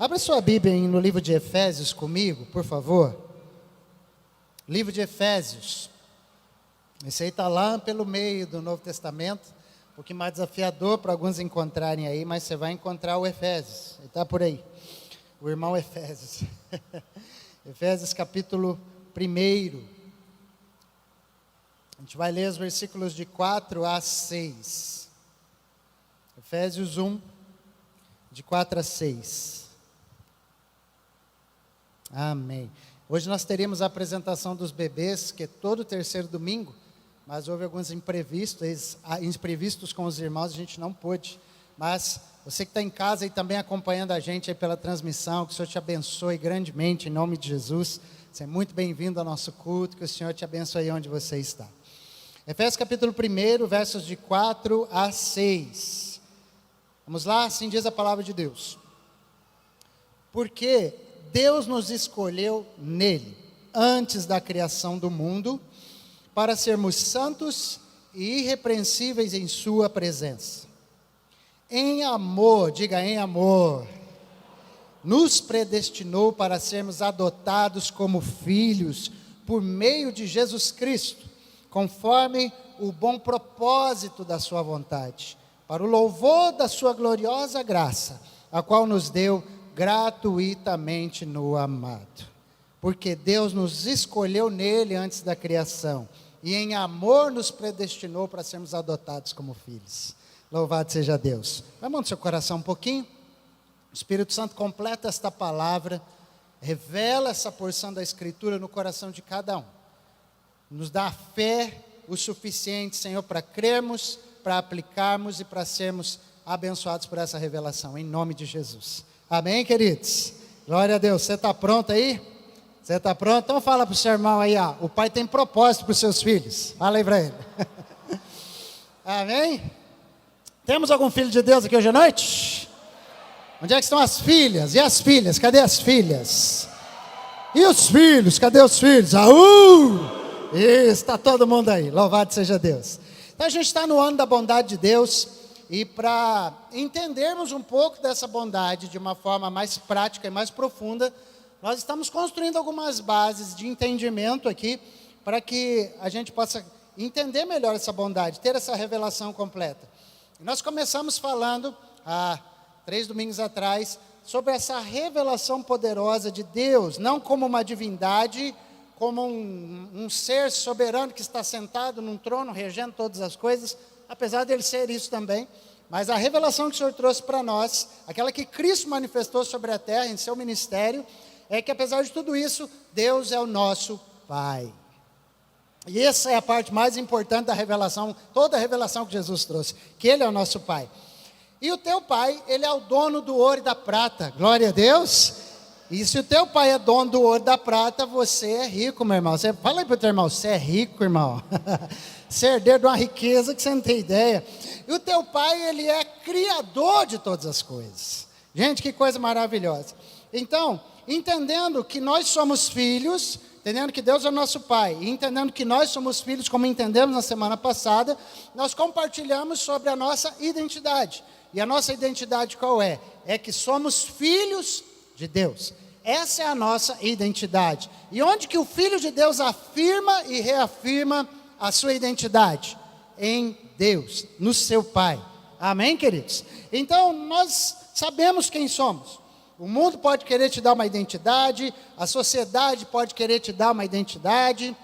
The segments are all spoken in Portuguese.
Abra sua Bíblia no livro de Efésios comigo, por favor. Livro de Efésios. Esse aí está lá pelo meio do Novo Testamento. Um pouquinho mais desafiador para alguns encontrarem aí, mas você vai encontrar o Efésios. Ele está por aí. O irmão Efésios. Efésios capítulo 1. A gente vai ler os versículos de 4 a 6. Efésios 1, de 4 a 6. Amém. Hoje nós teríamos a apresentação dos bebês, que é todo terceiro domingo, mas houve alguns imprevistos com os irmãos, a gente não pôde. Mas você que está em casa e também acompanhando a gente aí pela transmissão, que o Senhor te abençoe grandemente, em nome de Jesus. Você é muito bem-vindo ao nosso culto, que o Senhor te abençoe onde você está. Efésios capítulo 1, versos de 4 a 6. Vamos lá, assim diz a palavra de Deus. Porque Deus nos escolheu nele, antes da criação do mundo, para sermos santos e irrepreensíveis em sua presença. Em amor, diga em amor, nos predestinou para sermos adotados como filhos, por meio de Jesus Cristo, conforme o bom propósito da sua vontade, para o louvor da sua gloriosa graça, a qual nos deu gratuitamente no amado. Porque Deus nos escolheu nele antes da criação, e em amor nos predestinou para sermos adotados como filhos. Louvado seja Deus. Vai mão no seu coração um pouquinho. O Espírito Santo completa esta palavra, revela essa porção da Escritura no coração de cada um. Nos dá a fé o suficiente, Senhor, para crermos, para aplicarmos e para sermos abençoados por essa revelação, em nome de Jesus. Amém, queridos? Glória a Deus. Você está pronto aí? Você está pronto? Então fala para o seu irmão aí, ó. O pai tem propósito para os seus filhos. Fala aí para ele. Amém? Temos algum filho de Deus aqui hoje à noite? Onde é que estão as filhas? E as filhas? Cadê as filhas? E os filhos? Cadê os filhos? Isso, está todo mundo aí. Louvado seja Deus. Então a gente está no ano da bondade de Deus. E para entendermos um pouco dessa bondade de uma forma mais prática e mais profunda, nós estamos construindo algumas bases de entendimento aqui, para que a gente possa entender melhor essa bondade, ter essa revelação completa. E nós começamos falando, há 3 domingos atrás, sobre essa revelação poderosa de Deus, não como uma divindade, como um ser soberano que está sentado num trono, regendo todas as coisas, apesar dele ser isso também, mas a revelação que o Senhor trouxe para nós, aquela que Cristo manifestou sobre a terra em seu ministério, é que apesar de tudo isso, Deus é o nosso Pai. E essa é a parte mais importante da revelação, toda a revelação que Jesus trouxe, que Ele é o nosso Pai. E o teu Pai, Ele é o dono do ouro e da prata, glória a Deus. E se o teu pai é dono do ouro e da prata, você é rico, meu irmão. Fala aí para o teu irmão, você é rico, irmão. Você é herdeiro de uma riqueza que você não tem ideia. E o teu pai, ele é criador de todas as coisas. Gente, que coisa maravilhosa. Então, entendendo que nós somos filhos, entendendo que Deus é nosso pai, e entendendo que nós somos filhos, como entendemos na semana passada, nós compartilhamos sobre a nossa identidade. E a nossa identidade qual é? É que somos filhos de Deus. Essa é a nossa identidade. E onde que o Filho de Deus afirma e reafirma a sua identidade? Em Deus, no seu Pai. Amém, queridos? Então, nós sabemos quem somos. O mundo pode querer te dar uma identidade, a sociedade pode querer te dar uma identidade,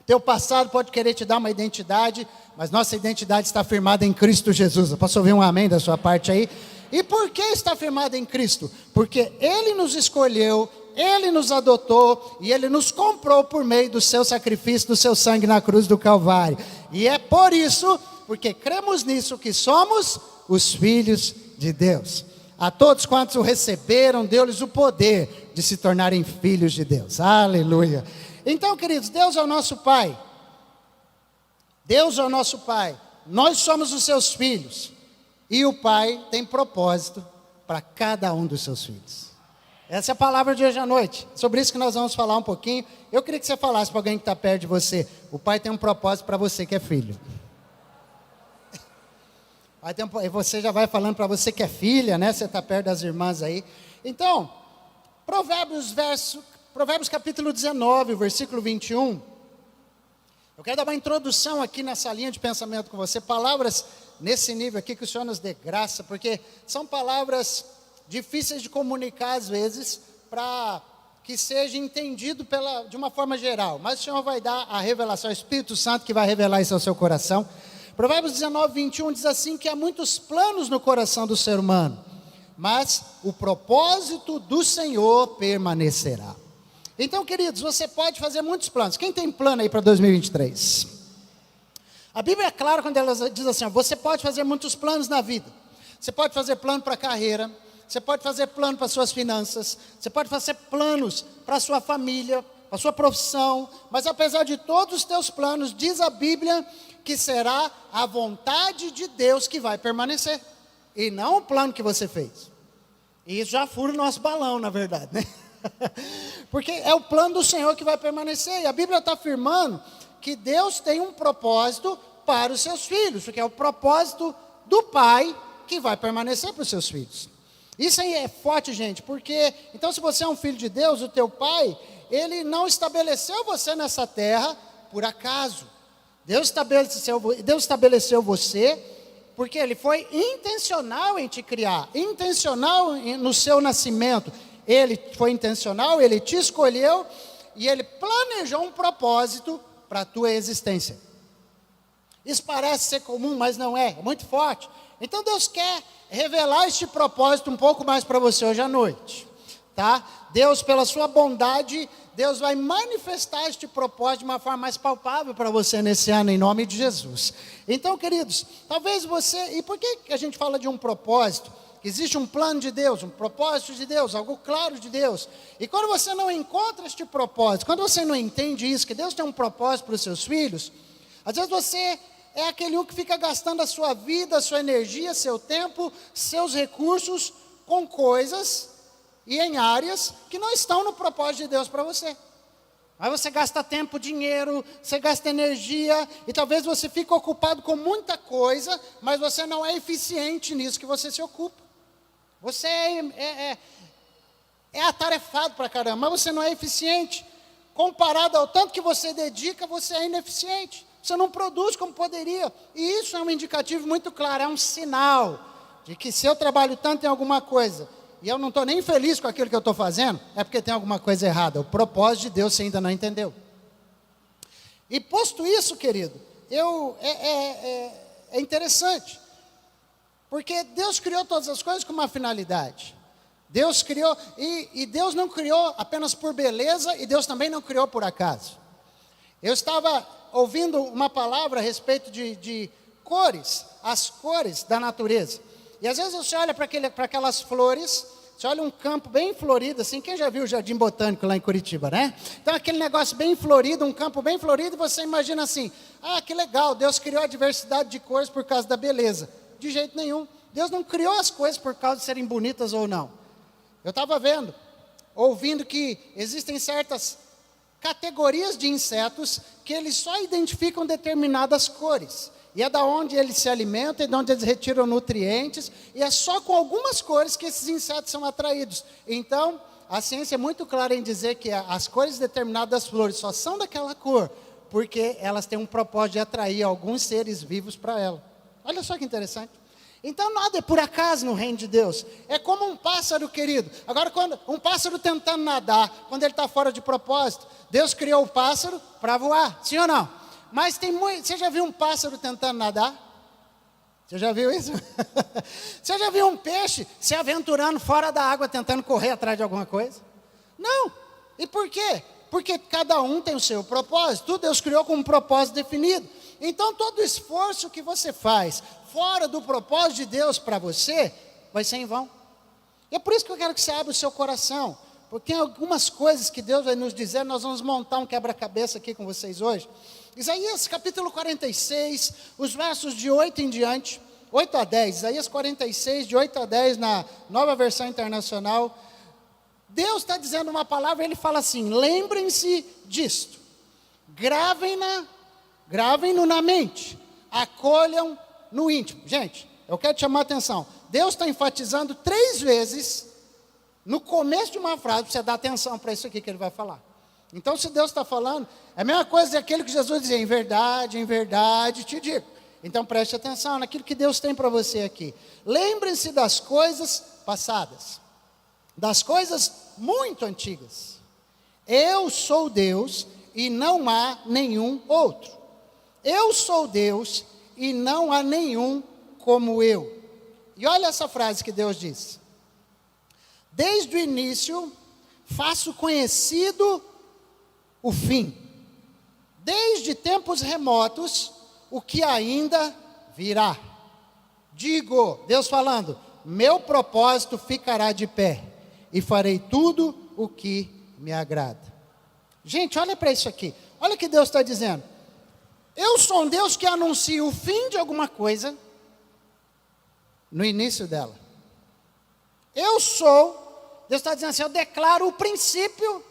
teu passado pode querer te dar uma identidade, mas nossa identidade está firmada em Cristo Jesus. Eu posso ouvir um amém da sua parte aí? E por que está firmada em Cristo? Porque Ele nos escolheu, Ele nos adotou e Ele nos comprou por meio do seu sacrifício, do seu sangue na cruz do Calvário. E é por isso, porque cremos nisso, que somos os filhos de Deus. A todos quantos o receberam, deu-lhes o poder de se tornarem filhos de Deus. Aleluia. Então, queridos, Deus é o nosso Pai. Deus é o nosso Pai. Nós somos os seus filhos. E o Pai tem propósito para cada um dos seus filhos. Essa é a palavra de hoje à noite. Sobre isso que nós vamos falar um pouquinho. Eu queria que você falasse para alguém que está perto de você. O Pai tem um propósito para você que é filho. Você já vai falando para você que é filha, né? Você está perto das irmãs aí. Então, Provérbios capítulo 19, versículo 21. Eu quero dar uma introdução aqui nessa linha de pensamento com você. Palavras nesse nível aqui que o Senhor nos dê graça, porque são palavras difíceis de comunicar às vezes, para que seja entendido de uma forma geral. Mas o Senhor vai dar a revelação, o Espírito Santo que vai revelar isso ao seu coração. Provérbios 19, 21 diz assim, que há muitos planos no coração do ser humano, mas o propósito do Senhor permanecerá. Então, queridos, você pode fazer muitos planos. Quem tem plano aí para 2023? A Bíblia é clara quando ela diz assim, você pode fazer muitos planos na vida. Você pode fazer plano para a carreira, você pode fazer plano para suas finanças, você pode fazer planos para a sua família, para a sua profissão, mas apesar de todos os teus planos, diz a Bíblia que será a vontade de Deus que vai permanecer, e não o plano que você fez. E isso já fura o nosso balão, na verdade, né? Porque é o plano do Senhor que vai permanecer, e a Bíblia está afirmando que Deus tem um propósito para os seus filhos, porque é o propósito do Pai que vai permanecer para os seus filhos. Isso aí é forte, gente, porque, então se você é um filho de Deus, o teu Pai, Ele não estabeleceu você nessa terra por acaso. Deus estabeleceu você, porque Ele foi intencional em te criar, intencional no seu nascimento. Ele foi intencional, Ele te escolheu, e Ele planejou um propósito para a tua existência. Isso parece ser comum, mas não é muito forte. Então Deus quer revelar este propósito um pouco mais para você hoje à noite, tá? Deus, pela sua bondade, Deus vai manifestar este propósito de uma forma mais palpável para você nesse ano, em nome de Jesus. Então, queridos, talvez você, e por que a gente fala de um propósito? Existe um plano de Deus, um propósito de Deus, algo claro de Deus. E quando você não encontra este propósito, quando você não entende isso, que Deus tem um propósito para os seus filhos, às vezes você é aquele um que fica gastando a sua vida, a sua energia, seu tempo, seus recursos com coisas e em áreas que não estão no propósito de Deus para você. Aí você gasta tempo, dinheiro, você gasta energia, e talvez você fique ocupado com muita coisa, mas você não é eficiente nisso que você se ocupa. Você é atarefado para caramba, mas você não é eficiente. Comparado ao tanto que você dedica, você é ineficiente. Você não produz como poderia. E isso é um indicativo muito claro, é um sinal de que se eu trabalho tanto em alguma coisa, e eu não estou nem feliz com aquilo que eu estou fazendo, é porque tem alguma coisa errada. O propósito de Deus você ainda não entendeu. E posto isso, querido, é interessante. Porque Deus criou todas as coisas com uma finalidade. Deus criou, e Deus não criou apenas por beleza, e Deus também não criou por acaso. Eu estava ouvindo uma palavra a respeito de cores, as cores da natureza. E às vezes você olha para aquelas flores, você olha um campo bem florido, assim, quem já viu o Jardim Botânico lá em Curitiba, né? Então aquele negócio bem florido, um campo bem florido, e você imagina assim, que legal, Deus criou a diversidade de cores por causa da beleza. De jeito nenhum. Deus não criou as coisas por causa de serem bonitas ou não. Eu estava ouvindo que existem certas categorias de insetos que eles só identificam determinadas cores. E é da onde eles se alimentam, é de onde eles retiram nutrientes, e é só com algumas cores que esses insetos são atraídos. Então, a ciência é muito clara em dizer que as cores de determinadas flores só são daquela cor, porque elas têm um propósito de atrair alguns seres vivos para ela. Olha só que interessante. Então nada é por acaso no reino de Deus. É como um pássaro, querido. Agora, quando um pássaro tentando nadar, quando ele está fora de propósito, Deus criou o pássaro para voar, sim ou não? Mas você já viu um pássaro tentando nadar? Você já viu isso? Você já viu um peixe se aventurando fora da água, tentando correr atrás de alguma coisa? Não. E por quê? Porque cada um tem o seu propósito. Deus criou com um propósito definido. Então todo esforço que você faz fora do propósito de Deus para você, vai ser em vão. E é por isso que eu quero que você abra o seu coração, porque tem algumas coisas que Deus vai nos dizer. Nós vamos montar um quebra-cabeça aqui com vocês hoje. Isaías capítulo 46, os versos de 8 em diante, 8 a 10, Isaías 46, de 8 a 10, na Nova Versão Internacional. Deus está dizendo uma palavra, ele fala assim: lembrem-se disto, gravem-no na mente, acolham no íntimo. Gente, eu quero te chamar a atenção. Deus está enfatizando 3 vezes no começo de uma frase, você dá atenção para isso aqui que ele vai falar. Então, se Deus está falando, é a mesma coisa daquilo que Jesus dizia, em verdade te digo. Então, preste atenção naquilo que Deus tem para você aqui. Lembre-se das coisas passadas, das coisas muito antigas. Eu sou Deus e não há nenhum outro. Eu sou Deus e não há nenhum como eu. E olha essa frase que Deus diz. Desde o início, faço conhecido o fim. Desde tempos remotos, o que ainda virá. Digo, Deus falando, meu propósito ficará de pé, e farei tudo o que me agrada. Gente, olha para isso aqui. Olha o que Deus está dizendo. Eu sou um Deus que anuncia o fim de alguma coisa no início dela. Deus está dizendo assim, eu declaro o princípio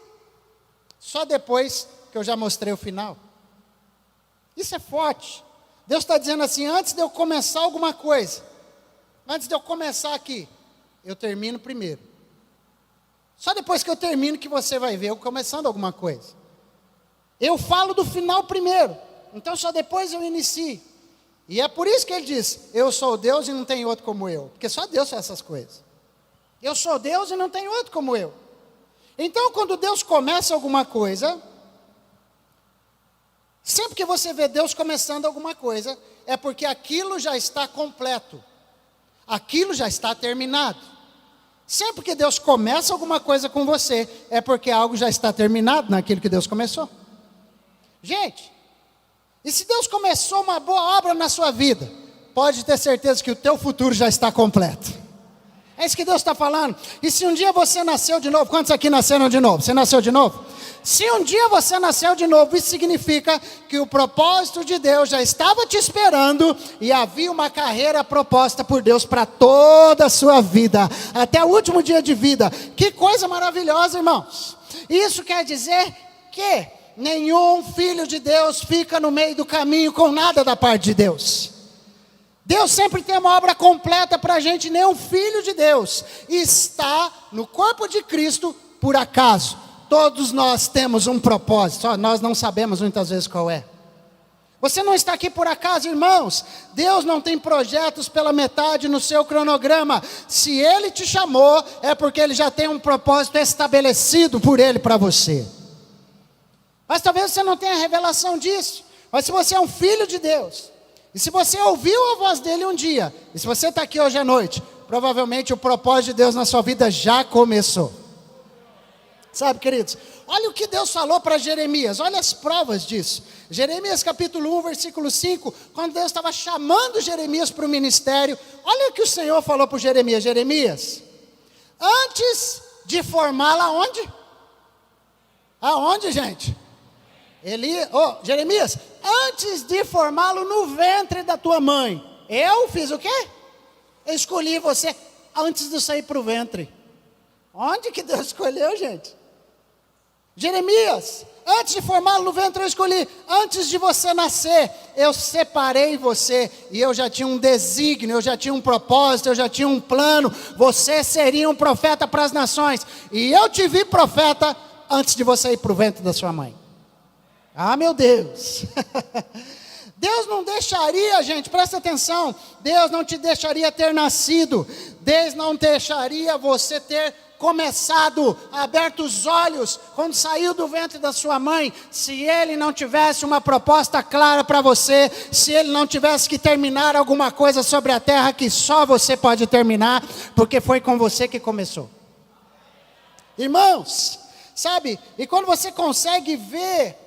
só depois que eu já mostrei o final. Isso é forte. Deus está dizendo assim, antes de eu começar alguma coisa, antes de eu começar aqui, eu termino primeiro. Só depois que eu termino que você vai ver eu começando alguma coisa. Eu falo do final primeiro, então só depois eu inicio. E é por isso que ele diz, eu sou Deus e não tem outro como eu. Porque só Deus faz essas coisas. Eu sou Deus e não tem outro como eu. Então, quando Deus começa alguma coisa, sempre que você vê Deus começando alguma coisa, é porque aquilo já está completo. Aquilo já está terminado. Sempre que Deus começa alguma coisa com você, é porque algo já está terminado naquilo que Deus começou. Gente, e se Deus começou uma boa obra na sua vida, pode ter certeza que o teu futuro já está completo. É isso que Deus está falando. E se um dia você nasceu de novo, quantos aqui nasceram de novo? Você nasceu de novo? Se um dia você nasceu de novo, isso significa que o propósito de Deus já estava te esperando e havia uma carreira proposta por Deus para toda a sua vida, até o último dia de vida. Que coisa maravilhosa, irmãos. Isso quer dizer que nenhum filho de Deus fica no meio do caminho com nada da parte de Deus. Deus sempre tem uma obra completa para a gente, nenhum filho de Deus está no corpo de Cristo por acaso. Todos nós temos um propósito, só nós não sabemos muitas vezes qual é. Você não está aqui por acaso, irmãos. Deus não tem projetos pela metade no seu cronograma. Se Ele te chamou, é porque Ele já tem um propósito estabelecido por Ele para você. Mas talvez você não tenha revelação disso. Mas se você é um filho de Deus, e se você ouviu a voz dele um dia, e se você está aqui hoje à noite, provavelmente o propósito de Deus na sua vida já começou. Sabe, queridos, olha o que Deus falou para Jeremias, olha as provas disso. Jeremias capítulo 1, versículo 5, quando Deus estava chamando Jeremias para o ministério, olha o que o Senhor falou para Jeremias. Jeremias, antes de formá-la aonde? Aonde, gente? Jeremias, antes de formá-lo no ventre da tua mãe, eu fiz o quê? Eu escolhi você antes de sair para o ventre. Onde que Deus escolheu, gente? Jeremias, antes de formá-lo no ventre eu escolhi. Antes de você nascer, eu separei você. E eu já tinha um desígnio, eu já tinha um propósito, eu já tinha um plano. Você seria um profeta para as nações. E eu te vi profeta antes de você ir para o ventre da sua mãe. Ah, meu Deus. Deus não deixaria, gente, presta atenção. Deus não te deixaria ter nascido. Deus não deixaria você ter começado, aberto os olhos, quando saiu do ventre da sua mãe, se Ele não tivesse uma proposta clara para você, se Ele não tivesse que terminar alguma coisa sobre a terra que só você pode terminar, porque foi com você que começou. Irmãos, sabe, e quando você consegue ver,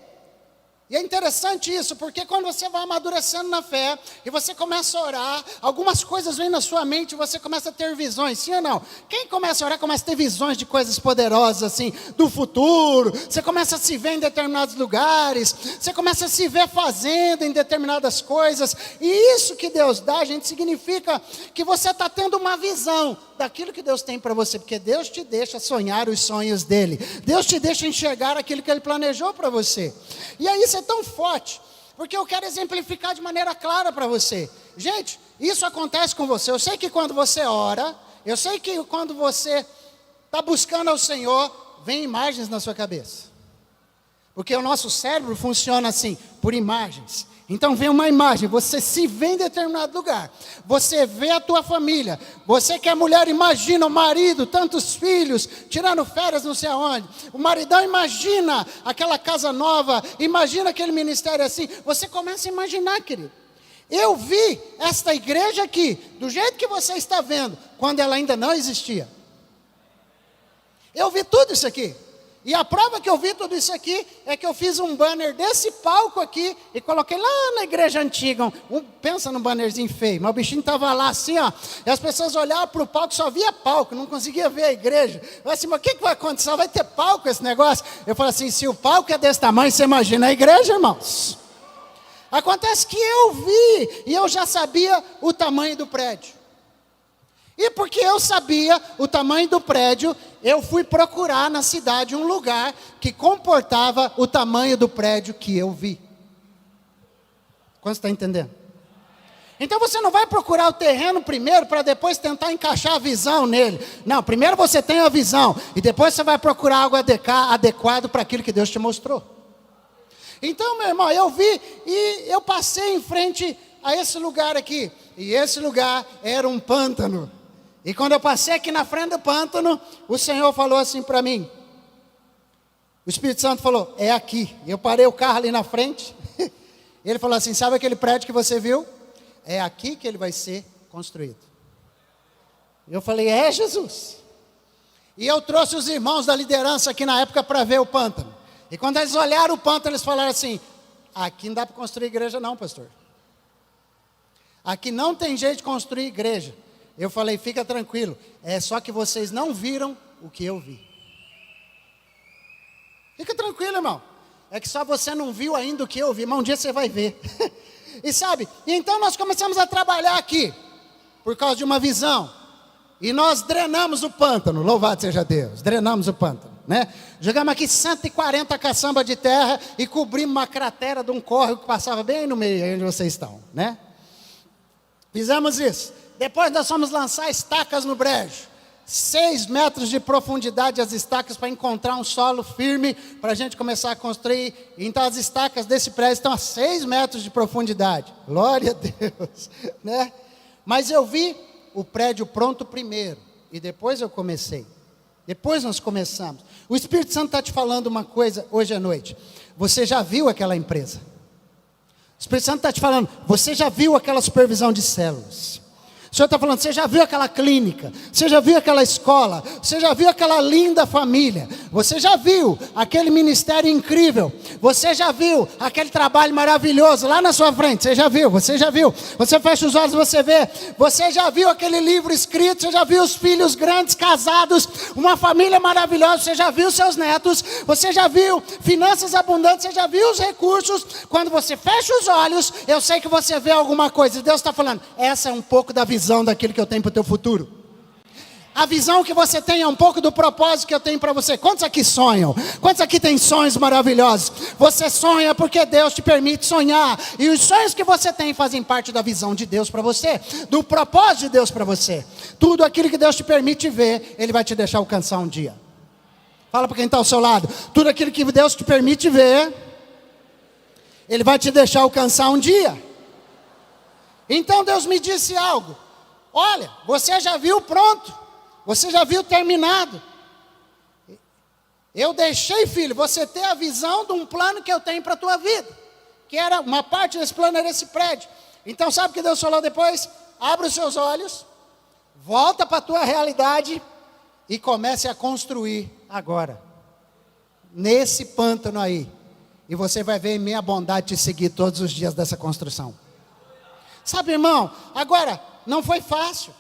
e é interessante isso, porque quando você vai amadurecendo na fé, e você começa a orar, algumas coisas vêm na sua mente, e você começa a ter visões, sim ou não? Quem começa a orar, começa a ter visões de coisas poderosas, assim, do futuro, você começa a se ver em determinados lugares, você começa a se ver fazendo em determinadas coisas, e isso que Deus dá, gente, significa que você está tendo uma visão daquilo que Deus tem para você, porque Deus te deixa sonhar os sonhos dEle, Deus te deixa enxergar aquilo que Ele planejou para você, e aí isso é tão forte, porque eu quero exemplificar de maneira clara para você. Gente, isso acontece com você. Eu sei que quando você ora, eu sei que quando você está buscando ao Senhor, vem imagens na sua cabeça. Porque o nosso cérebro funciona assim, por imagens. Então vem uma imagem, você se vê em determinado lugar, você vê a tua família, você que é mulher, imagina o marido, tantos filhos, tirando férias não sei aonde, o maridão imagina aquela casa nova, imagina aquele ministério assim, você começa a imaginar, querido. Eu vi esta igreja aqui, do jeito que você está vendo, quando ela ainda não existia. Eu vi tudo isso aqui. E a prova que eu vi tudo isso aqui é que eu fiz um banner desse palco aqui e coloquei lá na igreja antiga. Pensa num bannerzinho feio, mas o bichinho estava lá assim, ó. E as pessoas olhavam para o palco, só via palco, não conseguia ver a igreja. Eu falei assim, mas o que vai acontecer? Vai ter palco esse negócio? Eu falei assim, se o palco é desse tamanho, você imagina a igreja, irmãos? Acontece que eu vi e eu já sabia o tamanho do prédio. E porque eu sabia o tamanho do prédio, eu fui procurar na cidade um lugar que comportava o tamanho do prédio que eu vi. Quanto está entendendo? Então você não vai procurar o terreno primeiro para depois tentar encaixar a visão nele. Não, primeiro você tem a visão e depois você vai procurar algo adequado para aquilo que Deus te mostrou. Então, meu irmão, eu vi e eu passei em frente a esse lugar aqui. E esse lugar era um pântano. E quando eu passei aqui na frente do pântano, o Senhor falou assim para mim. O Espírito Santo falou, é aqui. Eu parei o carro ali na frente. Ele falou assim, sabe aquele prédio que você viu? É aqui que ele vai ser construído. Eu falei, é Jesus. E eu trouxe os irmãos da liderança aqui na época para ver o pântano. E quando eles olharam o pântano, eles falaram assim, aqui não dá para construir igreja não, pastor. Aqui não tem jeito de construir igreja. Eu falei, fica tranquilo, é só que vocês não viram o que eu vi. Fica tranquilo, irmão. É que só você não viu ainda o que eu vi, mas um dia você vai ver. E sabe, então nós começamos a trabalhar aqui, por causa de uma visão. E nós drenamos o pântano, louvado seja Deus, drenamos o pântano, né? Jogamos aqui 140 caçambas de terra e cobrimos uma cratera de um córrego que passava bem no meio, aí onde vocês estão, né? Fizemos isso. Depois nós fomos lançar estacas no brejo. 6 metros de profundidade as estacas para encontrar um solo firme para a gente começar a construir. Então as estacas desse prédio estão a 6 metros de profundidade. Glória a Deus, né? Mas eu vi o prédio pronto primeiro e depois eu comecei. Depois nós começamos. O Espírito Santo está te falando uma coisa hoje à noite. Você já viu aquela empresa? O Espírito Santo está te falando, você já viu aquela supervisão de células? O Senhor está falando, você já viu aquela clínica, você já viu aquela escola, você já viu aquela linda família, você já viu aquele ministério incrível, você já viu aquele trabalho maravilhoso lá na sua frente, você já viu, você fecha os olhos e você vê, você já viu aquele livro escrito, você já viu os filhos grandes, casados, uma família maravilhosa, você já viu seus netos, você já viu finanças abundantes, você já viu os recursos. Quando você fecha os olhos, eu sei que você vê alguma coisa, e Deus está falando, essa é um pouco da visão daquilo que eu tenho para o teu futuro. A visão que você tem é um pouco do propósito que eu tenho para você. Quantos aqui sonham? Quantos aqui têm sonhos maravilhosos? Você sonha porque Deus te permite sonhar. E os sonhos que você tem fazem parte da visão de Deus para você, do propósito de Deus para você. Tudo aquilo que Deus te permite ver, Ele vai te deixar alcançar um dia. Fala para quem está ao seu lado. Tudo aquilo que Deus te permite ver, Ele vai te deixar alcançar um dia. Então Deus me disse algo. Olha, você já viu pronto, você já viu terminado. Eu deixei, filho, você ter a visão de um plano que eu tenho para a tua vida. Que era, uma parte desse plano era esse prédio. Então sabe o que Deus falou depois? Abre os seus olhos, volta para a tua realidade e comece a construir agora. Nesse pântano aí. E você vai ver minha bondade te seguir todos os dias dessa construção. Sabe, irmão, agora, não foi fácil.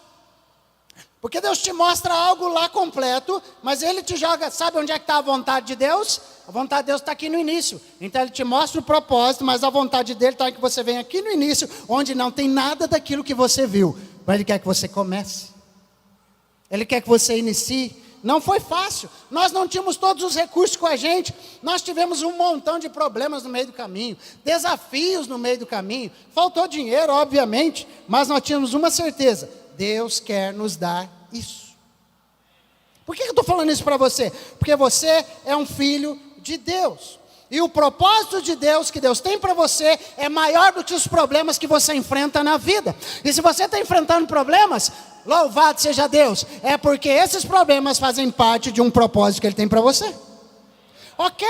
Porque Deus te mostra algo lá completo, mas Ele te joga, sabe onde é que está a vontade de Deus? A vontade de Deus está aqui no início. Então Ele te mostra o propósito, mas a vontade dEle está em que você venha aqui no início, onde não tem nada daquilo que você viu. Mas Ele quer que você comece. Ele quer que você inicie. Não foi fácil, nós não tínhamos todos os recursos com a gente, nós tivemos um montão de problemas no meio do caminho, desafios no meio do caminho, faltou dinheiro, obviamente, mas nós tínhamos uma certeza, Deus quer nos dar isso. Por que eu estou falando isso para você? Porque você é um filho de Deus. E o propósito de Deus, que Deus tem para você, é maior do que os problemas que você enfrenta na vida. E se você está enfrentando problemas, louvado seja Deus. É porque esses problemas fazem parte de um propósito que Ele tem para você. Ok,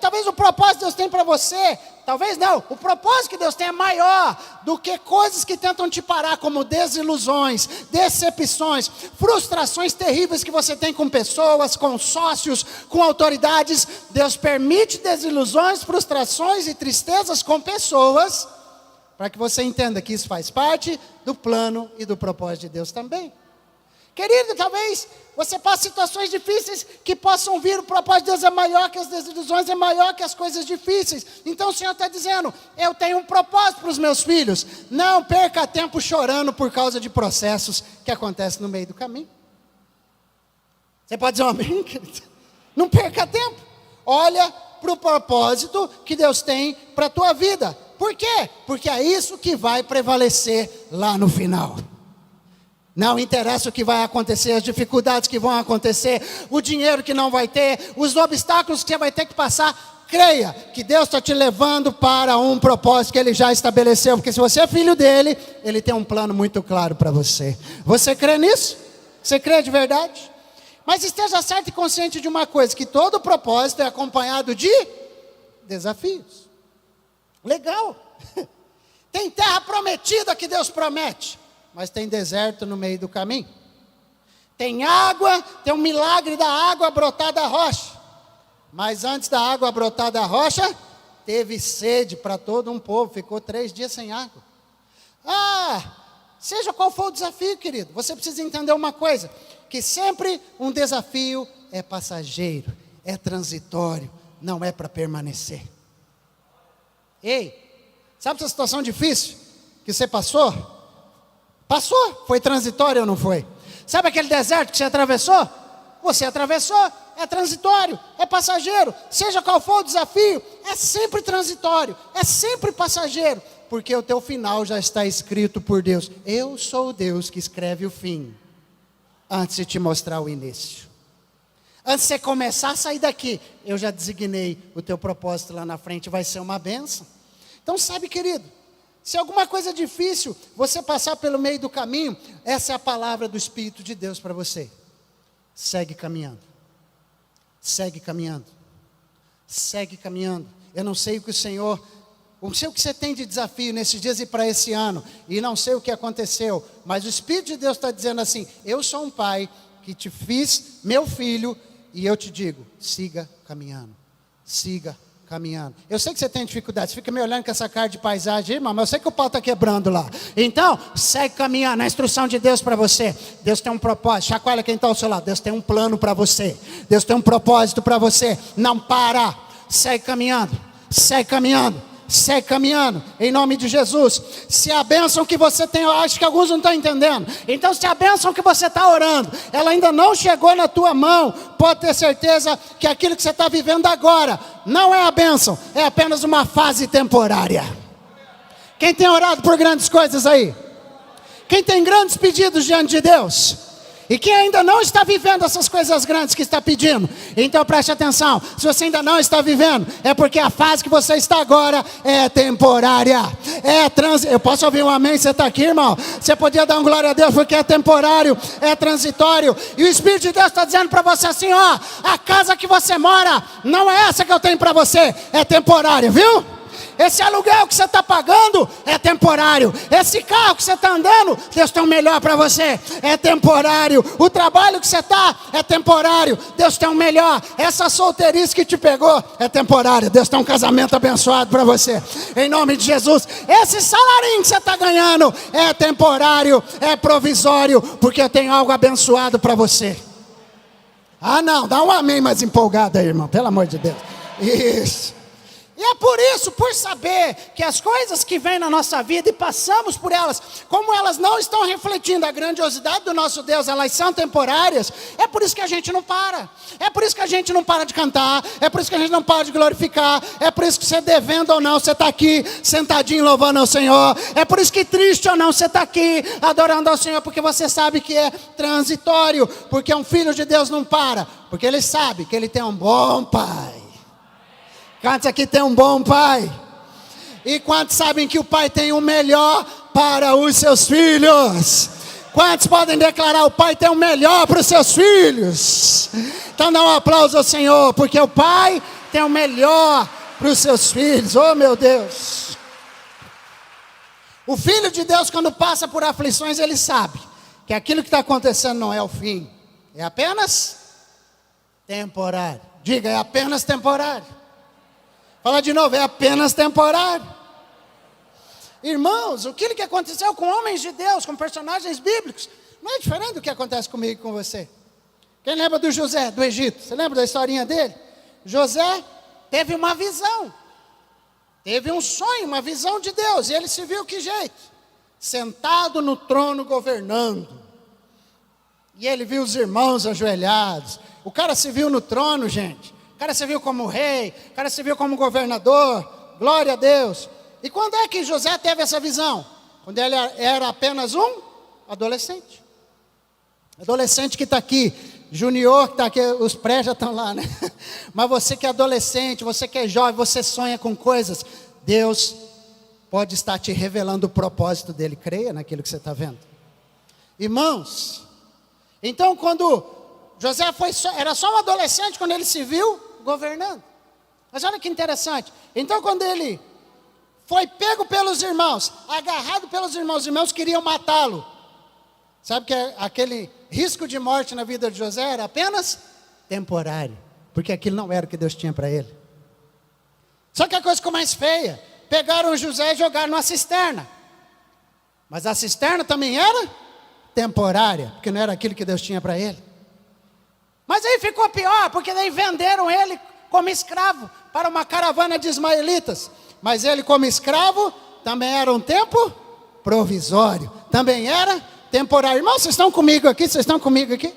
talvez o propósito que Deus tem para você, talvez não, o propósito que Deus tem é maior do que coisas que tentam te parar, como desilusões, decepções, frustrações terríveis que você tem com pessoas, com sócios, com autoridades. Deus permite desilusões, frustrações e tristezas com pessoas, para que você entenda que isso faz parte do plano e do propósito de Deus também. Querido, talvez você passe situações difíceis que possam vir, o propósito de Deus é maior que as desilusões, é maior que as coisas difíceis. Então o Senhor está dizendo, eu tenho um propósito para os meus filhos. Não perca tempo chorando por causa de processos que acontecem no meio do caminho. Você pode dizer um amém, querido? Não perca tempo. Olha para o propósito que Deus tem para a tua vida. Por quê? Porque é isso que vai prevalecer lá no final. Não interessa o que vai acontecer, as dificuldades que vão acontecer, o dinheiro que não vai ter, os obstáculos que você vai ter que passar. Creia que Deus está te levando para um propósito que Ele já estabeleceu. Porque se você é filho dEle, Ele tem um plano muito claro para você. Você crê nisso? Você crê de verdade? Mas esteja certo e consciente de uma coisa, que todo propósito é acompanhado de desafios. Legal. Tem terra prometida que Deus promete, mas tem deserto no meio do caminho. Tem água, tem um milagre da água brotar da rocha. Mas antes da água brotar da rocha, teve sede para todo um povo, ficou 3 dias sem água. Seja qual for o desafio, querido, você precisa entender uma coisa, que sempre um desafio é passageiro, é transitório, não é para permanecer. Ei, sabe essa situação difícil que você passou? Passou, foi transitório ou não foi? Sabe aquele deserto que você atravessou? Você atravessou, é transitório, é passageiro. Seja qual for o desafio, é sempre transitório, é sempre passageiro. Porque o teu final já está escrito por Deus. Eu sou o Deus que escreve o fim, antes de te mostrar o início. Antes de você começar a sair daqui, eu já designei o teu propósito lá na frente, vai ser uma bênção. Então sabe, querido, se alguma coisa difícil você passar pelo meio do caminho, essa é a palavra do Espírito de Deus para você. Segue caminhando. Segue caminhando. Segue caminhando. Eu não sei o que o Senhor, não sei o que você tem de desafio nesses dias e para esse ano, e não sei o que aconteceu, mas o Espírito de Deus está dizendo assim, eu sou um pai que te fiz meu filho, e eu te digo, siga caminhando. Siga caminhando. Eu sei que você tem dificuldade, você fica me olhando com essa cara de paisagem, irmão, mas eu sei que o pau está quebrando lá. Então, segue caminhando, a instrução de Deus para você. Deus tem um propósito, chacoalha quem está ao seu lado. Deus tem um plano para você. Deus tem um propósito para você. Não para, segue caminhando, segue caminhando. Segue caminhando, em nome de Jesus. Se a bênção que você tem, eu acho que alguns não estão entendendo. Então se a bênção que você está orando, ela ainda não chegou na tua mão, pode ter certeza que aquilo que você está vivendo agora, não é a bênção, é apenas uma fase temporária. Quem tem orado por grandes coisas aí? Quem tem grandes pedidos diante de Deus? E quem ainda não está vivendo essas coisas grandes que está pedindo, então preste atenção, se você ainda não está vivendo, é porque a fase que você está agora é temporária, eu posso ouvir um amém, você está aqui, irmão? Você podia dar um glória a Deus, porque é temporário, é transitório, e o Espírito de Deus está dizendo para você assim, a casa que você mora, não é essa que eu tenho para você, é temporária, viu? Esse aluguel que você está pagando é temporário. Esse carro que você está andando, Deus tem um melhor para você, é temporário. O trabalho que você está é temporário, Deus tem um melhor. Essa solteirice que te pegou é temporária, Deus tem um casamento abençoado para você, em nome de Jesus. Esse salarinho que você está ganhando é temporário, é provisório, porque eu tenho algo abençoado para você. Não, dá um amém mais empolgado aí, irmão, pelo amor de Deus. Isso. E é por isso, por saber que as coisas que vêm na nossa vida e passamos por elas, como elas não estão refletindo a grandiosidade do nosso Deus, elas são temporárias, é por isso que a gente não para. É por isso que a gente não para de cantar, é por isso que a gente não para de glorificar, é por isso que você devendo ou não, você está aqui sentadinho louvando ao Senhor, é por isso que triste ou não, você está aqui adorando ao Senhor, porque você sabe que é transitório, porque um filho de Deus não para, porque ele sabe que ele tem um bom Pai. Quantos aqui tem um bom pai? E quantos sabem que o pai tem o melhor para os seus filhos? Quantos podem declarar o pai tem o melhor para os seus filhos? Então dá um aplauso ao Senhor, porque o pai tem o melhor para os seus filhos. Oh meu Deus! O filho de Deus, quando passa por aflições, ele sabe que aquilo que está acontecendo não é o fim, é apenas temporário. Diga, é apenas temporário. Fala de novo, é apenas temporário. Irmãos, aquilo que aconteceu com homens de Deus, com personagens bíblicos, não é diferente do que acontece comigo e com você. Quem lembra do José, do Egito? Você lembra da historinha dele? José teve uma visão, teve um sonho, uma visão de Deus, e ele se viu que jeito? Sentado no trono governando. E ele viu os irmãos ajoelhados. O cara se viu no trono, gente. O cara se viu como rei, o cara se viu como governador, glória a Deus. E quando é que José teve essa visão? Quando ele era apenas um adolescente. Adolescente que está aqui, junior que está aqui, os pré já estão lá, né? Mas você que é adolescente, você que é jovem, você sonha com coisas, Deus pode estar te revelando o propósito dele, creia naquilo que você está vendo. Irmãos, então quando José era só um adolescente quando ele se viu governando. Mas olha que interessante. Então quando ele foi pego pelos irmãos, agarrado pelos irmãos, os irmãos queriam matá-lo. Sabe que aquele risco de morte na vida de José era apenas temporário, porque aquilo não era o que Deus tinha para ele. Só que a coisa ficou mais feia. Pegaram José e jogaram numa cisterna. Mas a cisterna também era temporária, porque não era aquilo que Deus tinha para ele. Mas aí ficou pior, porque daí venderam ele como escravo para uma caravana de ismaelitas. Mas ele como escravo também era um tempo provisório, também era temporário. Irmãos, vocês estão comigo aqui? Vocês estão comigo aqui?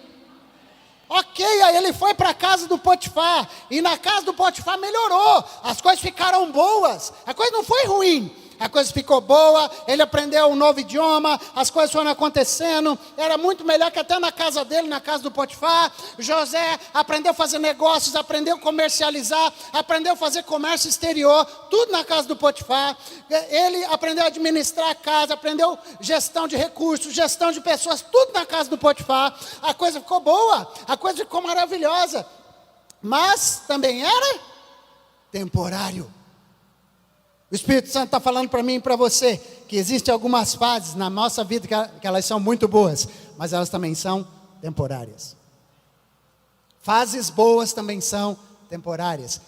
Ok, aí ele foi para a casa do Potifar, e na casa do Potifar melhorou, as coisas ficaram boas, a coisa não foi ruim. A coisa ficou boa, ele aprendeu um novo idioma, as coisas foram acontecendo, era muito melhor que até na casa dele, na casa do Potifar. José aprendeu a fazer negócios, aprendeu a comercializar, aprendeu a fazer comércio exterior, tudo na casa do Potifar. Ele aprendeu a administrar a casa, aprendeu gestão de recursos, gestão de pessoas, tudo na casa do Potifar. A coisa ficou boa, a coisa ficou maravilhosa, mas também era temporário. O Espírito Santo está falando para mim e para você que existem algumas fases na nossa vida que elas são muito boas, mas elas também são temporárias. Fases boas também são temporárias,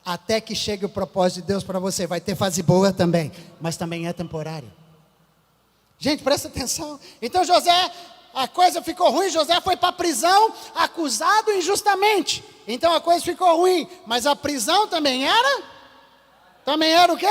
até que chegue o propósito de Deus para você. Vai ter fase boa também, mas também é temporário. Gente, presta atenção. Então José, a coisa ficou ruim, José foi para a prisão, acusado injustamente. Então a coisa ficou ruim, mas a prisão também era o quê?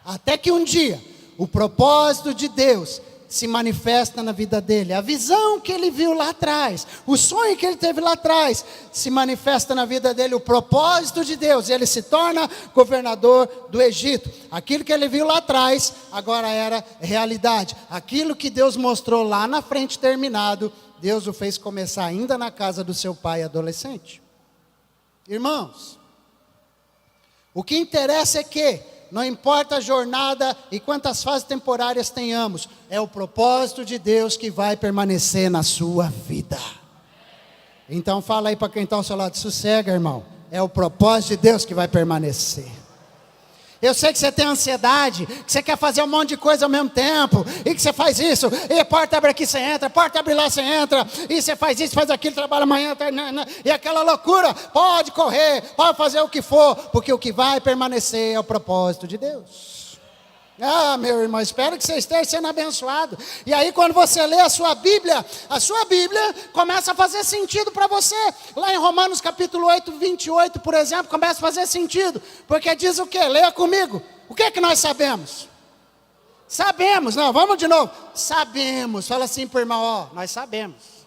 Até que um dia, o propósito de Deus se manifesta na vida dele. A visão que ele viu lá atrás, o sonho que ele teve lá atrás, se manifesta na vida dele. O propósito de Deus, ele se torna governador do Egito. Aquilo que ele viu lá atrás, agora era realidade. Aquilo que Deus mostrou lá na frente terminado, Deus o fez começar ainda na casa do seu pai adolescente. Irmãos, o que interessa é que, não importa a jornada e quantas fases temporárias tenhamos, é o propósito de Deus que vai permanecer na sua vida. Então fala aí para quem está ao seu lado, sossega, irmão. É o propósito de Deus que vai permanecer. Eu sei que você tem ansiedade, que você quer fazer um monte de coisa ao mesmo tempo, e que você faz isso, e porta abre aqui, você entra, porta abre lá, você entra, e você faz isso, faz aquilo, trabalha amanhã, e aquela loucura. Pode correr, pode fazer o que for, porque o que vai permanecer é o propósito de Deus. Ah, meu irmão, espero que você esteja sendo abençoado. E aí quando você lê a sua Bíblia começa a fazer sentido para você. Lá em Romanos capítulo 8, 28, por exemplo, começa a fazer sentido. Porque diz o quê? Leia comigo. O que é que nós sabemos? Sabemos, não, vamos de novo. Sabemos, fala assim para o irmão, ó, nós sabemos.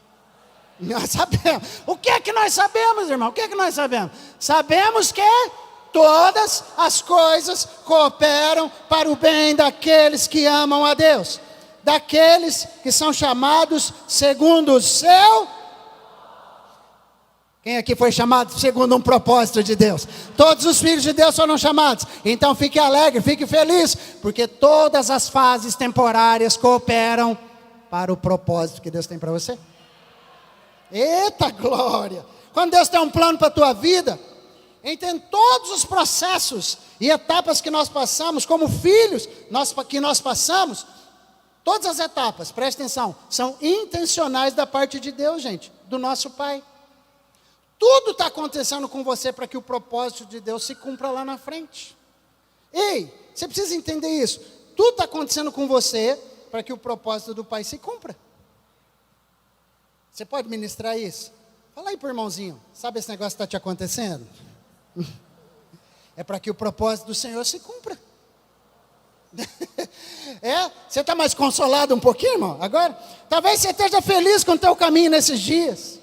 Nós sabemos. O que é que nós sabemos, irmão? O que é que nós sabemos? Sabemos que todas as coisas cooperam para o bem daqueles que amam a Deus, daqueles que são chamados segundo o seu. Quem aqui foi chamado segundo um propósito de Deus? Todos os filhos de Deus foram chamados. Então fique alegre, fique feliz, porque todas as fases temporárias cooperam para o propósito que Deus tem para você. Eita glória! Quando Deus tem um plano para a tua vida, em todos os processos e etapas que nós passamos, como filhos que nós passamos, todas as etapas, presta atenção, são intencionais da parte de Deus, gente, do nosso Pai. Tudo está acontecendo com você para que o propósito de Deus se cumpra lá na frente. Ei, você precisa entender isso. Tudo está acontecendo com você para que o propósito do Pai se cumpra. Você pode ministrar isso? Fala aí para o irmãozinho, sabe esse negócio que está te acontecendo? É para que o propósito do Senhor se cumpra. Você está mais consolado um pouquinho, irmão? Agora, talvez você esteja feliz com o teu caminho nesses dias.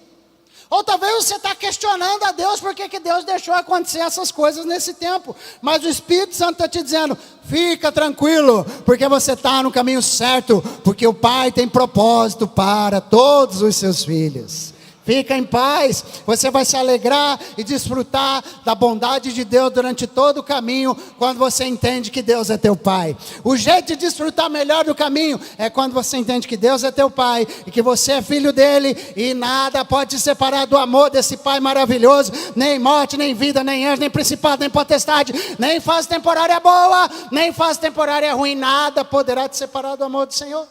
Ou talvez você está questionando a Deus por que Deus deixou acontecer essas coisas nesse tempo. Mas o Espírito Santo está te dizendo, fica tranquilo, porque você está no caminho certo, porque o Pai tem propósito para todos os seus filhos. Fica em paz, você vai se alegrar e desfrutar da bondade de Deus durante todo o caminho, quando você entende que Deus é teu Pai. O jeito de desfrutar melhor do caminho, é quando você entende que Deus é teu Pai, e que você é filho dele, e nada pode te separar do amor desse Pai maravilhoso, nem morte, nem vida, nem anjo, nem principado, nem potestade, nem fase temporária boa, nem fase temporária ruim, nada poderá te separar do amor do Senhor.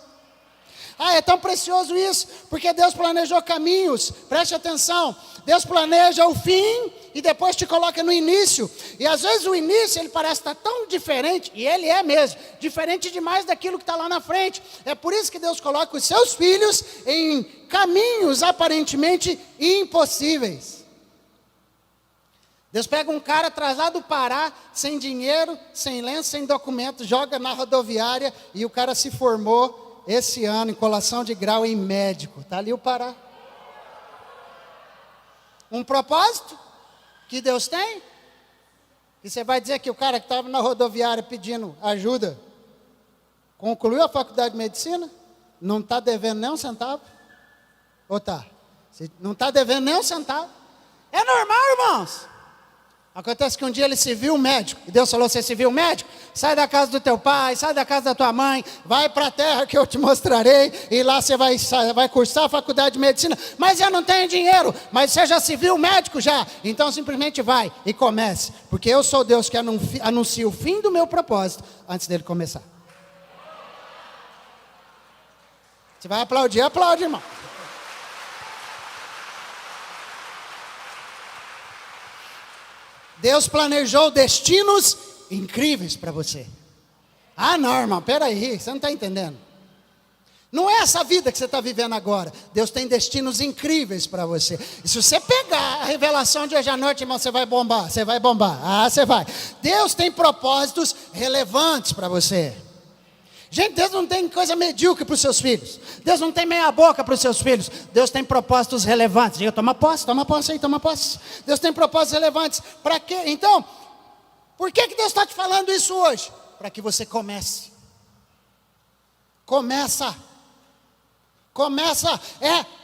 Ah, é tão precioso isso, porque Deus planejou caminhos, preste atenção, Deus planeja o fim e depois te coloca no início, e às vezes o início ele parece estar tão diferente, e ele é mesmo, diferente demais daquilo que está lá na frente. É por isso que Deus coloca os seus filhos em caminhos aparentemente impossíveis. Deus pega um cara atrasado do Pará, sem dinheiro, sem lenço, sem documento, joga na rodoviária, e o cara se formou esse ano em colação de grau em médico. Está ali o Pará. Um propósito que Deus tem. E você vai dizer que o cara que estava na rodoviária pedindo ajuda, concluiu a faculdade de medicina? Não está devendo nem um centavo? Ou está? Não está devendo nem um centavo? É normal, irmãos. Acontece que um dia ele se viu médico, e Deus falou, você se viu médico? Sai da casa do teu pai, sai da casa da tua mãe, vai para a terra que eu te mostrarei, e lá você vai cursar a faculdade de medicina, mas eu não tenho dinheiro, mas você já se viu médico já? Então simplesmente vai e comece, porque eu sou Deus que anuncia o fim do meu propósito, antes dele começar. Você vai aplaudir, aplaude, irmão. Deus planejou destinos incríveis para você. Ah, não, irmão, peraí, você não está entendendo. Não é essa vida que você está vivendo agora. Deus tem destinos incríveis para você. E se você pegar a revelação de hoje à noite, irmão, você vai bombar, você vai bombar. Ah, você vai. Deus tem propósitos relevantes para você. Gente, Deus não tem coisa medíocre para os seus filhos. Deus não tem meia boca para os seus filhos. Deus tem propósitos relevantes. Diga, toma posse aí, toma posse. Deus tem propósitos relevantes. Para quê? Então, por que Deus está te falando isso hoje? Para que você comece. Começa.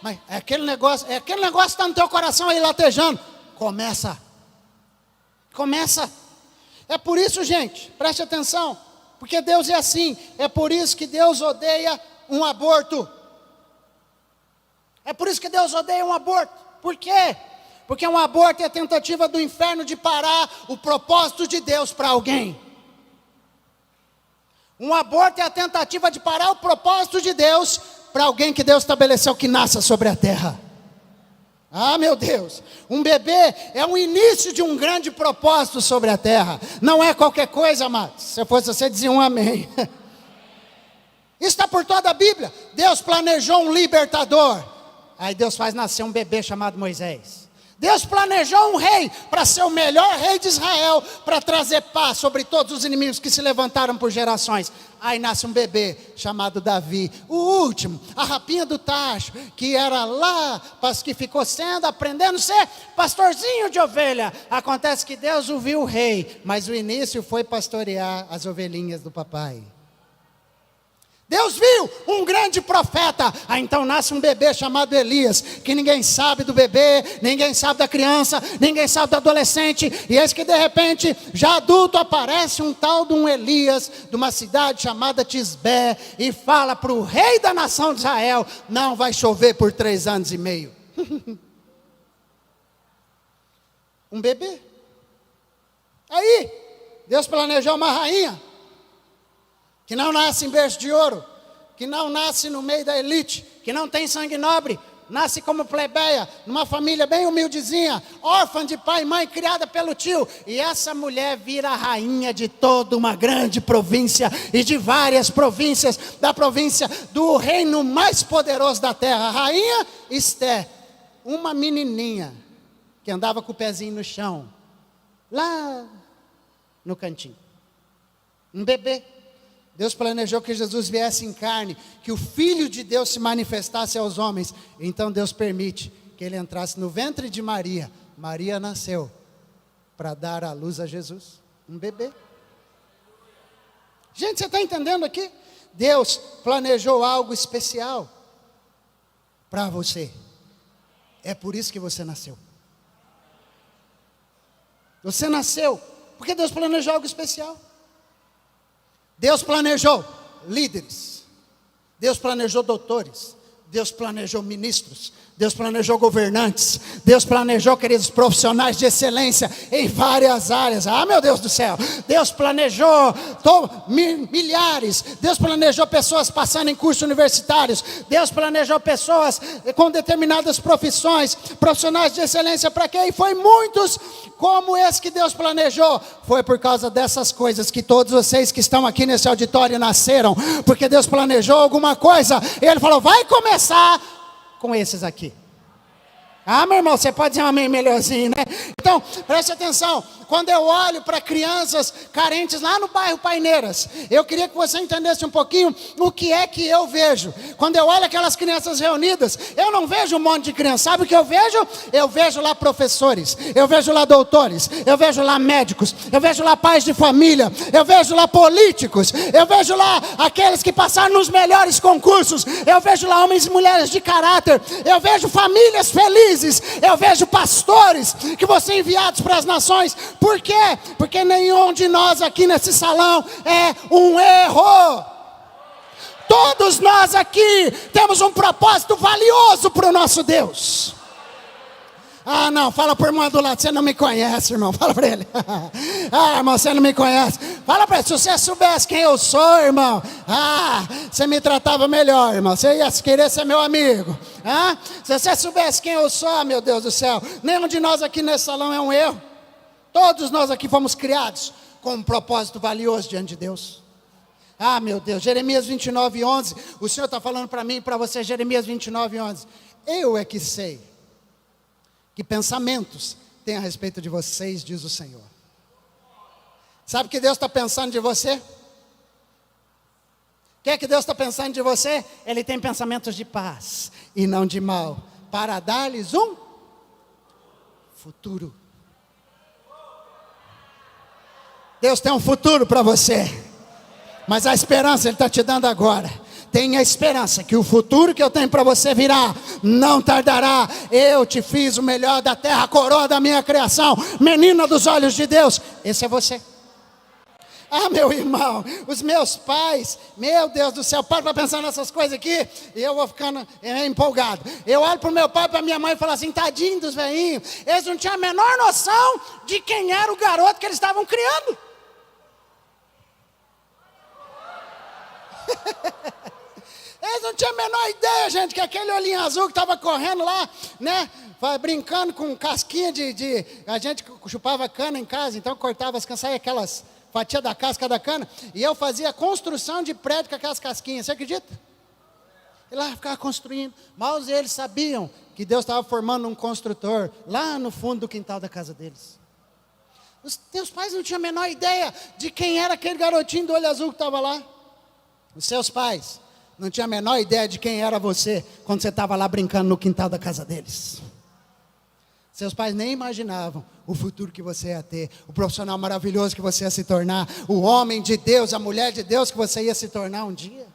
Mas é aquele negócio que está no teu coração aí latejando. Começa. É por isso, gente, preste atenção. Porque Deus é assim, é por isso que Deus odeia um aborto. É por isso que Deus odeia um aborto. Por quê? Porque um aborto é a tentativa do inferno de parar o propósito de Deus para alguém. Um aborto é a tentativa de parar o propósito de Deus para alguém que Deus estabeleceu que nasça sobre a terra. Ah, meu Deus, um bebê é o início de um grande propósito sobre a terra. Não é qualquer coisa, amados. Se fosse você, dizia um amém. Isso está por toda a Bíblia. Deus planejou um libertador. Aí Deus faz nascer um bebê chamado Moisés. Deus planejou um rei para ser o melhor rei de Israel, para trazer paz sobre todos os inimigos que se levantaram por gerações. Aí nasce um bebê chamado Davi, o último, a rapinha do tacho, que era lá, que ficou aprendendo a ser pastorzinho de ovelha. Acontece que Deus o viu rei, mas o início foi pastorear as ovelhinhas do papai. Deus viu um grande profeta. Aí então nasce um bebê chamado Elias, que ninguém sabe do bebê, ninguém sabe da criança, ninguém sabe do adolescente. E eis que de repente, já adulto, aparece um tal de um Elias, de uma cidade chamada Tisbé, e fala para o rei da nação de Israel: não vai chover por 3 anos e meio. Um bebê. Aí Deus planejou uma rainha que não nasce em berço de ouro, que não nasce no meio da elite, que não tem sangue nobre, nasce como plebeia, numa família bem humildezinha, órfã de pai e mãe, criada pelo tio. E essa mulher vira a rainha de toda uma grande província, e de várias províncias, da província do reino mais poderoso da terra. A rainha Esté, uma menininha, que andava com o pezinho no chão, lá no cantinho. Um bebê. Deus planejou que Jesus viesse em carne, que o Filho de Deus se manifestasse aos homens. Então Deus permite que ele entrasse no ventre de Maria. Maria nasceu para dar à luz a Jesus, um bebê. Gente, você está entendendo aqui? Deus planejou algo especial para você. É por isso que você nasceu. Você nasceu porque Deus planejou algo especial. Deus planejou líderes, Deus planejou doutores, Deus planejou ministros, Deus planejou governantes, Deus planejou, queridos, profissionais de excelência em várias áreas. Ah, meu Deus do céu, Deus planejou milhares, Deus planejou pessoas passando em cursos universitários, Deus planejou pessoas com determinadas profissões, profissionais de excelência. Para quê? E foi muitos como esse que Deus planejou. Foi por causa dessas coisas que todos vocês que estão aqui nesse auditório nasceram, porque Deus planejou alguma coisa, e Ele falou: vai começar com esses aqui. Ah, meu irmão, você pode dizer um amém melhorzinho, né? Então, preste atenção. Quando eu olho para crianças carentes lá no bairro Paineiras, eu queria que você entendesse um pouquinho o que é que eu vejo. Quando eu olho aquelas crianças reunidas, eu não vejo um monte de criança. Sabe o que eu vejo? Eu vejo lá professores, eu vejo lá doutores, eu vejo lá médicos, eu vejo lá pais de família, eu vejo lá políticos, eu vejo lá aqueles que passaram nos melhores concursos, eu vejo lá homens e mulheres de caráter, eu vejo famílias felizes, eu vejo pastores que vão ser enviados para as nações. Por quê? Porque nenhum de nós aqui nesse salão é um erro. Todos nós aqui temos um propósito valioso para o nosso Deus. Ah, não, fala para o irmão do lado: você não me conhece, irmão. Fala para ele. Ah, irmão, você não me conhece. Fala para ele: se você soubesse quem eu sou, irmão, você me tratava melhor, irmão. Você ia querer ser meu amigo. Se você soubesse quem eu sou, meu Deus do céu. Nenhum de nós aqui nesse salão é um erro. Todos nós aqui fomos criados com um propósito valioso diante de Deus. Ah, meu Deus, Jeremias 29:11. O Senhor está falando para mim e para você, Jeremias 29:11. Eu é que sei que pensamentos tem a respeito de vocês, diz o Senhor. Sabe o que Deus está pensando de você? O que é que Deus está pensando de você? Ele tem pensamentos de paz e não de mal, para dar-lhes um futuro. Deus tem um futuro para você, mas a esperança Ele está te dando agora. Tenha esperança que o futuro que eu tenho para você virá, não tardará. Eu te fiz o melhor da terra, a coroa da minha criação, menina dos olhos de Deus. Esse é você. Ah, meu irmão, os meus pais, meu Deus do céu, para pensar nessas coisas aqui, e eu vou ficando empolgado. Eu olho para o meu pai e para a minha mãe e falo assim: tadinho dos velhinhos, eles não tinham a menor noção de quem era o garoto que eles estavam criando. Eles não tinham a menor ideia, gente, que aquele olhinho azul que estava correndo lá, né? Brincando com casquinha a gente chupava cana em casa, então cortava as canas, saia aquelas fatias da casca da cana, e eu fazia construção de prédio com aquelas casquinhas, você acredita? E lá ficava construindo, mal eles sabiam que Deus estava formando um construtor, lá no fundo do quintal da casa deles. Os teus pais não tinham a menor ideia de quem era aquele garotinho do olho azul que estava lá. Os seus pais não tinham a menor ideia de quem era você, quando você estava lá brincando no quintal da casa deles. Seus pais nem imaginavam o futuro que você ia ter, o profissional maravilhoso que você ia se tornar, o homem de Deus, a mulher de Deus que você ia se tornar um dia.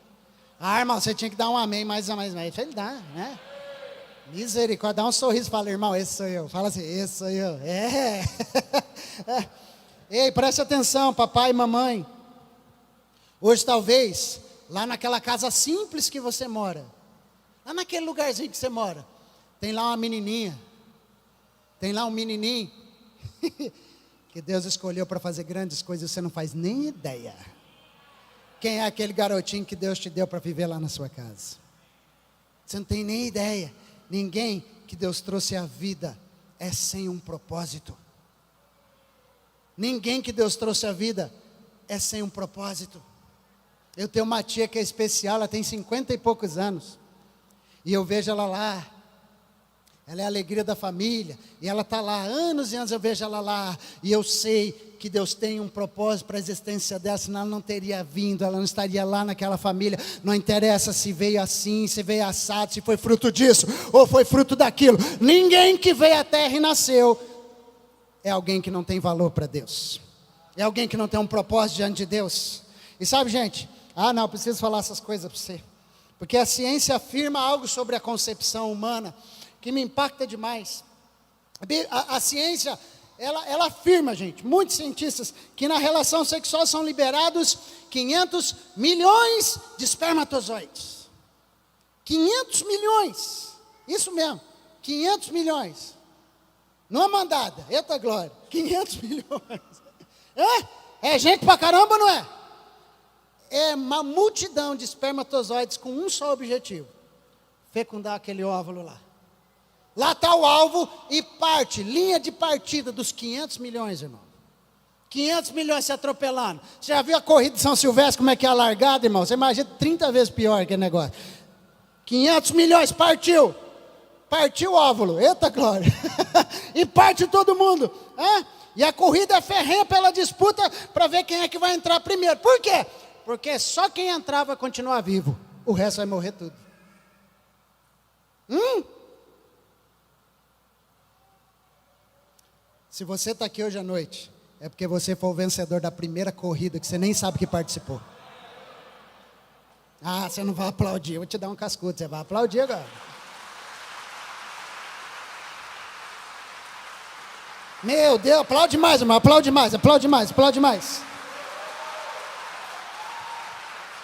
Ah, irmão, você tinha que dar um amém mais. Ele dá, né? Misericórdia, dá um sorriso, fala, irmão, esse sou eu. Fala assim, esse sou eu. Ei, preste atenção, papai e mamãe. Hoje talvez, lá naquela casa simples que você mora, lá naquele lugarzinho que você mora, tem lá uma menininha, tem lá um menininho, que Deus escolheu para fazer grandes coisas, você não faz nem ideia. Quem é aquele garotinho que Deus te deu para viver lá na sua casa? Você não tem nem ideia. Ninguém que Deus trouxe à vida é sem um propósito. Ninguém que Deus trouxe à vida é sem um propósito. Eu tenho uma tia que é especial, ela tem 50 e poucos anos. E eu vejo ela lá. Ela é a alegria da família, e ela está lá, anos e anos eu vejo ela lá, e eu sei que Deus tem um propósito para a existência dela, senão ela não teria vindo, ela não estaria lá naquela família. Não interessa se veio assim, se veio assado, se foi fruto disso, ou foi fruto daquilo. Ninguém que veio à terra e nasceu, é alguém que não tem valor para Deus, é alguém que não tem um propósito diante de Deus. E sabe, gente, não, eu preciso falar essas coisas para você, porque a ciência afirma algo sobre a concepção humana, que me impacta demais. A ciência, ela afirma, gente, muitos cientistas, que na relação sexual são liberados 500 milhões de espermatozoides. 500 milhões, isso mesmo, 500 milhões. Numa mandada, eita glória, 500 milhões. É gente pra caramba, não é? É uma multidão de espermatozoides com um só objetivo: fecundar aquele óvulo lá. Lá está o alvo e linha de partida dos 500 milhões, irmão. 500 milhões se atropelando. Você já viu a corrida de São Silvestre, como é que é a largada, irmão? Você imagina 30 vezes pior aquele negócio. 500 milhões, partiu o óvulo, eita glória. E parte todo mundo. E a corrida é ferrenha pela disputa para ver quem é que vai entrar primeiro. Por quê? Porque só quem entrar vai continuar vivo. O resto vai morrer tudo. Se você está aqui hoje à noite, é porque você foi o vencedor da primeira corrida, que você nem sabe que participou. Você não vai aplaudir, eu vou te dar um cascudo, você vai aplaudir agora. Meu Deus, aplaude mais, irmão, aplaude mais.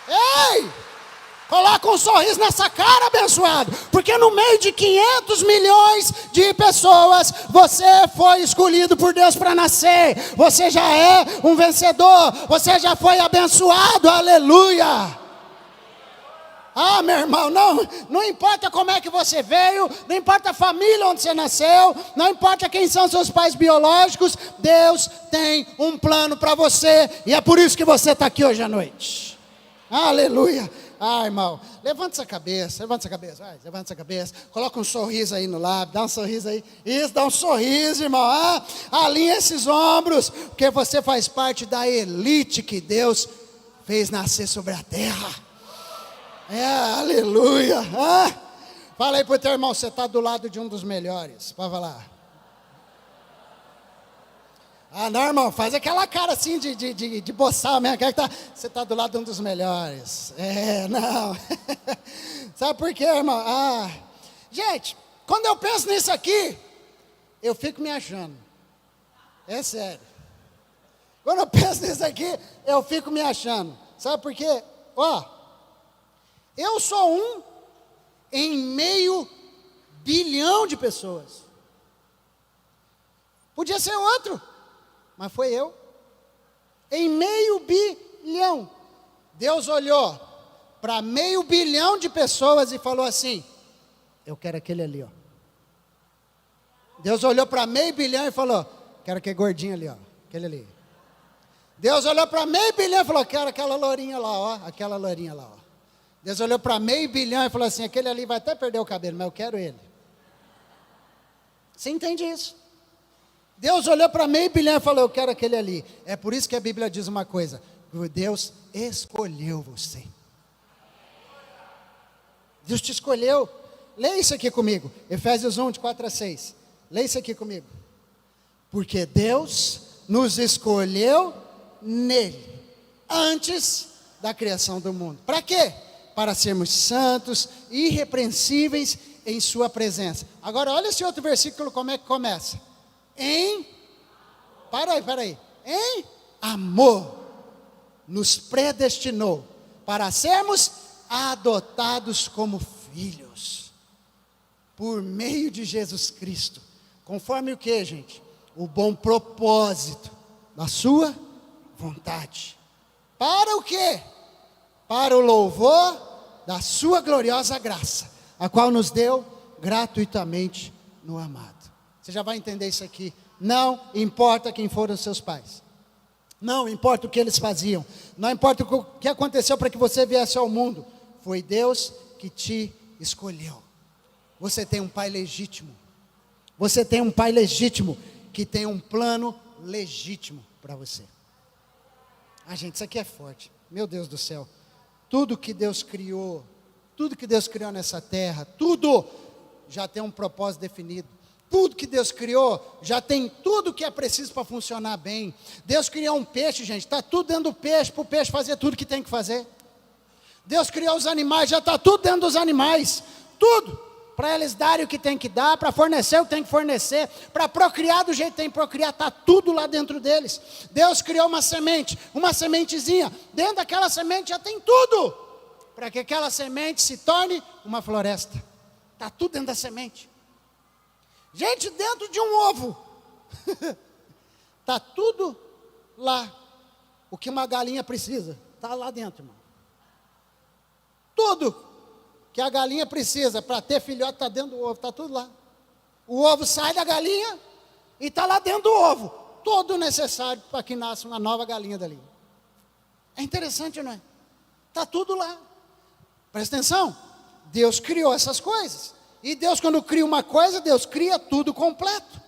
Ei! Coloca um sorriso nessa cara, abençoado, porque no meio de 500 milhões de pessoas, você foi escolhido por Deus para nascer. Você já é um vencedor, você já foi abençoado, aleluia. Meu irmão, não importa como é que você veio, não importa a família onde você nasceu, não importa quem são seus pais biológicos, Deus tem um plano para você, e é por isso que você está aqui hoje à noite, aleluia. Irmão, levanta essa cabeça, coloca um sorriso aí no lábio, dá um sorriso aí, isso, dá um sorriso, irmão, alinha esses ombros, porque você faz parte da elite que Deus fez nascer sobre a terra, aleluia, fala aí pro teu irmão, você está do lado de um dos melhores, pode falar. Não, irmão, faz aquela cara assim de boçal mesmo, você está do lado de um dos melhores. Não. Sabe por quê, irmão? Gente, quando eu penso nisso aqui, eu fico me achando. É sério. Quando eu penso nisso aqui, eu fico me achando. Sabe por quê? Eu sou um em meio bilhão de pessoas. Podia ser outro, mas foi eu. Em meio bilhão. Deus olhou para 500 milhões de pessoas e falou assim: eu quero aquele ali, ó. Deus olhou para 500 milhões e falou: quero aquele gordinho ali, ó, aquele ali. Deus olhou para 500 milhões e falou: quero aquela lourinha lá, ó, aquela lourinha lá, ó. Deus olhou para 500 milhões e falou assim: aquele ali vai até perder o cabelo, mas eu quero ele. Você entende isso? Deus olhou para 500 milhões e falou: eu quero aquele ali. É por isso que a Bíblia diz uma coisa: Deus escolheu você. Deus te escolheu. Leia isso aqui comigo, Efésios 1, de 4 a 6. Leia isso aqui comigo. Porque Deus nos escolheu nele, antes da criação do mundo. Para quê? Para sermos santos, irrepreensíveis em sua presença. Agora olha esse outro versículo, como é que começa. Para aí. Em amor, nos predestinou para sermos adotados como filhos, por meio de Jesus Cristo, conforme o que, gente? O bom propósito da sua vontade. Para o quê? Para o louvor da sua gloriosa graça, a qual nos deu gratuitamente no amado. Você já vai entender isso aqui. Não importa quem foram os seus pais. Não importa o que eles faziam. Não importa o que aconteceu para que você viesse ao mundo. Foi Deus que te escolheu. Você tem um pai legítimo. Você tem um pai legítimo que tem um plano legítimo para você. Gente, isso aqui é forte. Meu Deus do céu. Tudo que Deus criou nessa terra, tudo já tem um propósito definido. Tudo que Deus criou, já tem tudo que é preciso para funcionar bem. Deus criou um peixe, gente, está tudo dentro do peixe, para o peixe fazer tudo que tem que fazer. Deus criou os animais, já está tudo dentro dos animais, tudo, para eles darem o que tem que dar, para fornecer o que tem que fornecer, para procriar do jeito que tem que procriar, está tudo lá dentro deles. Deus criou uma semente, uma sementezinha, dentro daquela semente já tem tudo, para que aquela semente se torne uma floresta. Está tudo dentro da semente. Gente, dentro de um ovo, está tudo lá, o que uma galinha precisa, está lá dentro, irmão. Tudo que a galinha precisa para ter filhote está dentro do ovo, está tudo lá. O ovo sai da galinha e está lá dentro do ovo, todo necessário para que nasça uma nova galinha dali. É interessante, não é? Está tudo lá. Presta atenção, Deus criou essas coisas. E Deus, quando cria uma coisa, Deus cria tudo completo.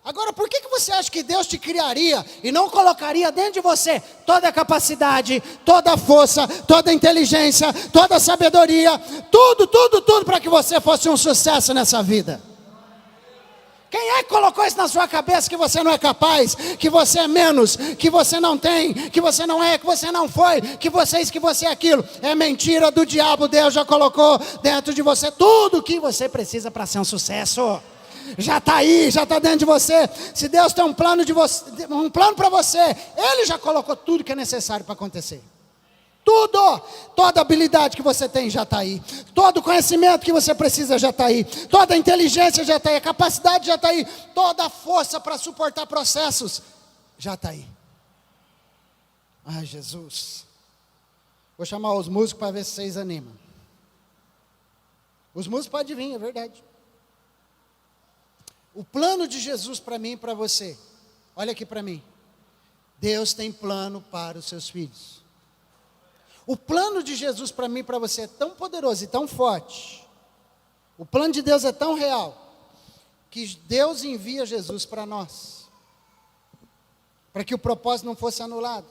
Agora, por que você acha que Deus te criaria e não colocaria dentro de você toda a capacidade, toda a força, toda a inteligência, toda a sabedoria, tudo para que você fosse um sucesso nessa vida? Quem é que colocou isso na sua cabeça, que você não é capaz, que você é menos, que você não tem, que você não é, que você não foi, que você é isso, que você é aquilo? É mentira do diabo. Deus já colocou dentro de você tudo o que você precisa para ser um sucesso. Já está aí, já está dentro de você. Se Deus tem um plano para você, Ele já colocou tudo que é necessário para acontecer. Tudo, toda habilidade que você tem já está aí, todo conhecimento que você precisa já está aí, toda a inteligência já está aí, a capacidade já está aí, toda a força para suportar processos já está aí. Ai, Jesus. Vou chamar os músicos para ver se vocês animam. Os músicos podem vir, é verdade. O plano de Jesus para mim e para você, olha aqui para mim. Deus tem plano para os seus filhos. O plano de Jesus para mim e para você é tão poderoso e tão forte. O plano de Deus é tão real, que Deus envia Jesus para nós, para que o propósito não fosse anulado.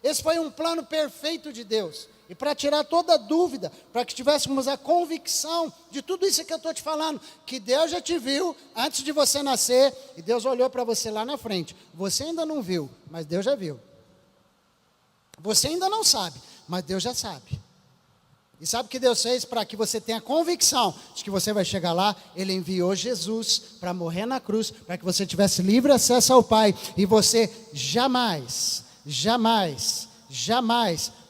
Esse foi um plano perfeito de Deus. E para tirar toda dúvida, para que tivéssemos a convicção de tudo isso que eu estou te falando, que Deus já te viu antes de você nascer, e Deus olhou para você lá na frente. Você ainda não viu, mas Deus já viu. Você ainda não sabe, mas Deus já sabe. E sabe o que Deus fez para que você tenha convicção de que você vai chegar lá? Ele enviou Jesus para morrer na cruz, para que você tivesse livre acesso ao Pai, e você jamais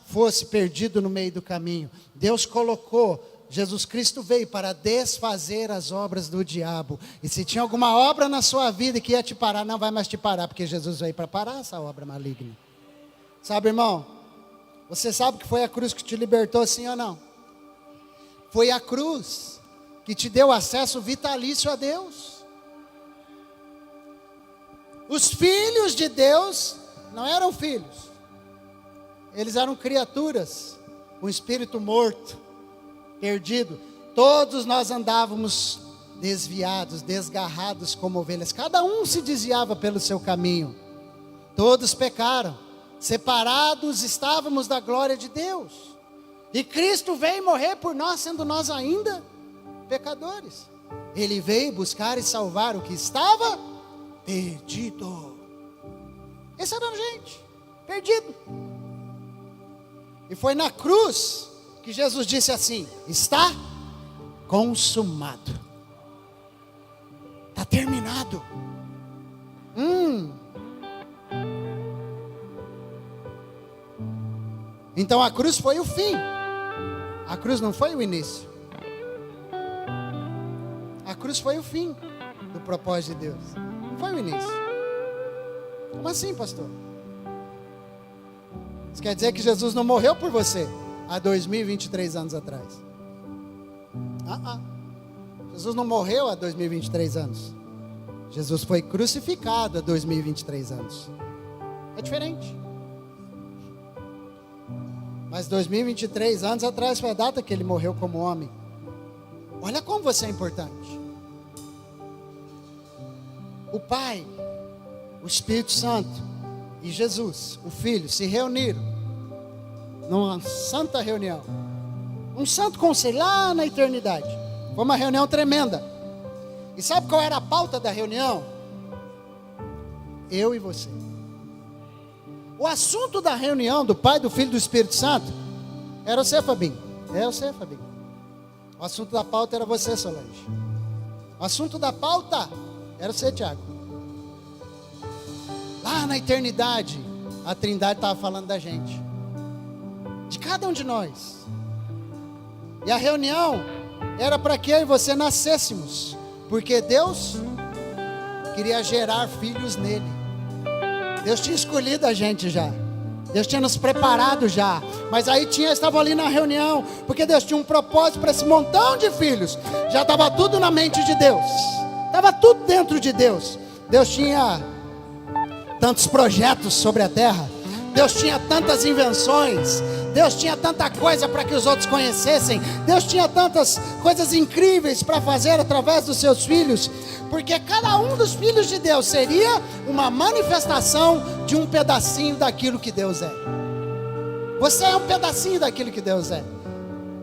fosse perdido no meio do caminho. Deus colocou, Jesus Cristo veio para desfazer as obras do diabo. E se tinha alguma obra na sua vida que ia te parar, não vai mais te parar, porque Jesus veio para parar essa obra maligna. Sabe, irmão, Você sabe que foi a cruz que te libertou, sim ou não? Foi a cruz que te deu acesso vitalício a Deus. Os filhos de Deus não eram filhos. Eles eram criaturas, um espírito morto, perdido. Todos nós andávamos desviados, desgarrados como ovelhas. Cada um se desviava pelo seu caminho. Todos pecaram. Separados estávamos da glória de Deus. E Cristo veio morrer por nós, sendo nós ainda pecadores. Ele veio buscar e salvar o que estava perdido. Esse era a gente, perdido. E foi na cruz que Jesus disse assim: está consumado. Está terminado. Então a cruz foi o fim. A cruz não foi o início. A cruz foi o fim do propósito de Deus. Não foi o início. Como assim, pastor? Isso quer dizer que Jesus não morreu por você há 2023 anos atrás. Jesus não morreu há 2023 anos. Jesus foi crucificado há 2023 anos. É diferente. Mas 2023 anos atrás foi a data que ele morreu como homem. Olha como você é importante. O Pai, o Espírito Santo e Jesus, o Filho, se reuniram numa santa reunião, um santo conselho lá na eternidade. Foi uma reunião tremenda. E sabe qual era a pauta da reunião? Eu e você. O assunto da reunião do Pai, do Filho e do Espírito Santo era você, Fabinho. É você, Fabinho. O assunto da pauta era você, Solange. O assunto da pauta era você, Tiago. Lá na eternidade, a Trindade estava falando da gente, de cada um de nós. E a reunião era para que eu e você nascêssemos, porque Deus queria gerar filhos nele. Deus tinha escolhido a gente já. Deus tinha nos preparado já. Mas aí estavam ali na reunião, porque Deus tinha um propósito para esse montão de filhos. Já estava tudo na mente de Deus. Estava tudo dentro de Deus. Deus tinha tantos projetos sobre a terra. Deus tinha tantas invenções. Deus tinha tanta coisa para que os outros conhecessem. Deus tinha tantas coisas incríveis para fazer através dos seus filhos. Porque cada um dos filhos de Deus seria uma manifestação de um pedacinho daquilo que Deus é. Você é um pedacinho daquilo que Deus é.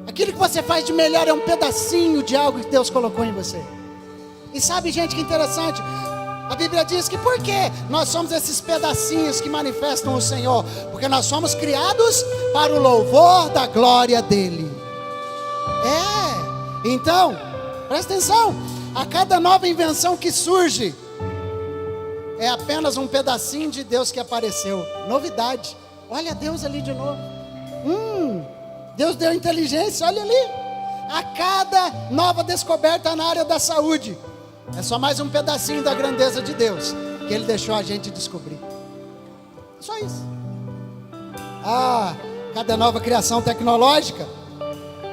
Aquilo que você faz de melhor é um pedacinho de algo que Deus colocou em você. E sabe, gente, que interessante. A Bíblia diz que por que nós somos esses pedacinhos que manifestam o Senhor? Porque nós somos criados para o louvor da glória dEle. Então, presta atenção. A cada nova invenção que surge, é apenas um pedacinho de Deus que apareceu. Novidade. Olha Deus ali de novo. Deus deu inteligência, olha ali. A cada nova descoberta na área da saúde, é só mais um pedacinho da grandeza de Deus que Ele deixou a gente descobrir. Só isso. Cada nova criação tecnológica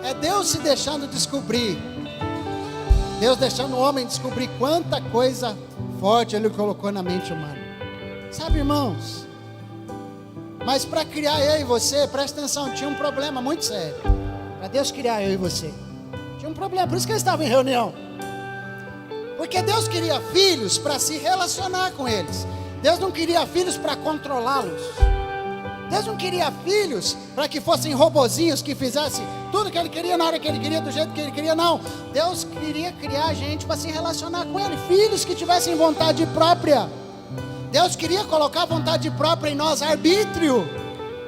é Deus se deixando descobrir. Deus deixando o homem descobrir quanta coisa forte Ele colocou na mente humana. Sabe, irmãos? Mas para criar eu e você, presta atenção, tinha um problema muito sério. Para Deus criar eu e você, tinha um problema. Por isso que eles estavam em reunião. Porque Deus queria filhos para se relacionar com eles. Deus não queria filhos para controlá-los. Deus não queria filhos para que fossem robozinhos que fizessem tudo que Ele queria na hora que Ele queria, do jeito que Ele queria, não. Deus queria criar gente para se relacionar com Ele. Filhos que tivessem vontade própria. Deus queria colocar vontade própria em nós, arbítrio,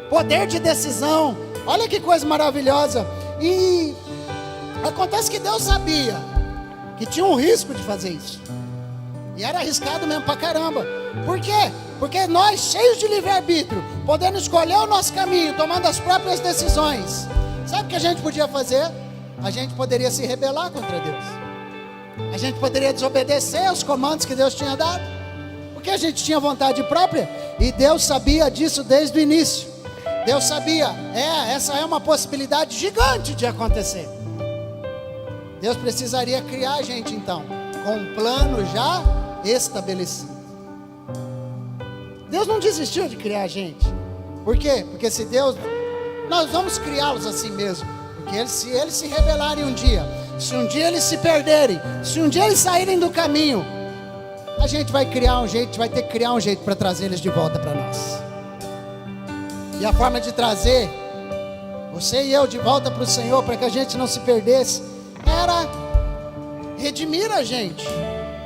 poder de decisão. Olha que coisa maravilhosa. E acontece que Deus sabia que tinha um risco de fazer isso. E era arriscado mesmo pra caramba. Por quê? Porque nós, cheios de livre-arbítrio, podendo escolher o nosso caminho, tomando as próprias decisões, sabe o que a gente podia fazer? A gente poderia se rebelar contra Deus. A gente poderia desobedecer aos comandos que Deus tinha dado. Porque a gente tinha vontade própria. E Deus sabia disso desde o início. Deus sabia, essa é uma possibilidade gigante de acontecer. Deus precisaria criar a gente então, com um plano já estabelecido. Deus não desistiu de criar a gente. Por quê? Porque se Deus, nós vamos criá-los assim mesmo. Porque se eles se rebelarem um dia, se um dia eles se perderem, se um dia eles saírem do caminho, a gente vai criar um jeito, vai ter que criar um jeito para trazer eles de volta para nós. E a forma de trazer você e eu de volta para o Senhor, para que a gente não se perdesse, era redimir a gente,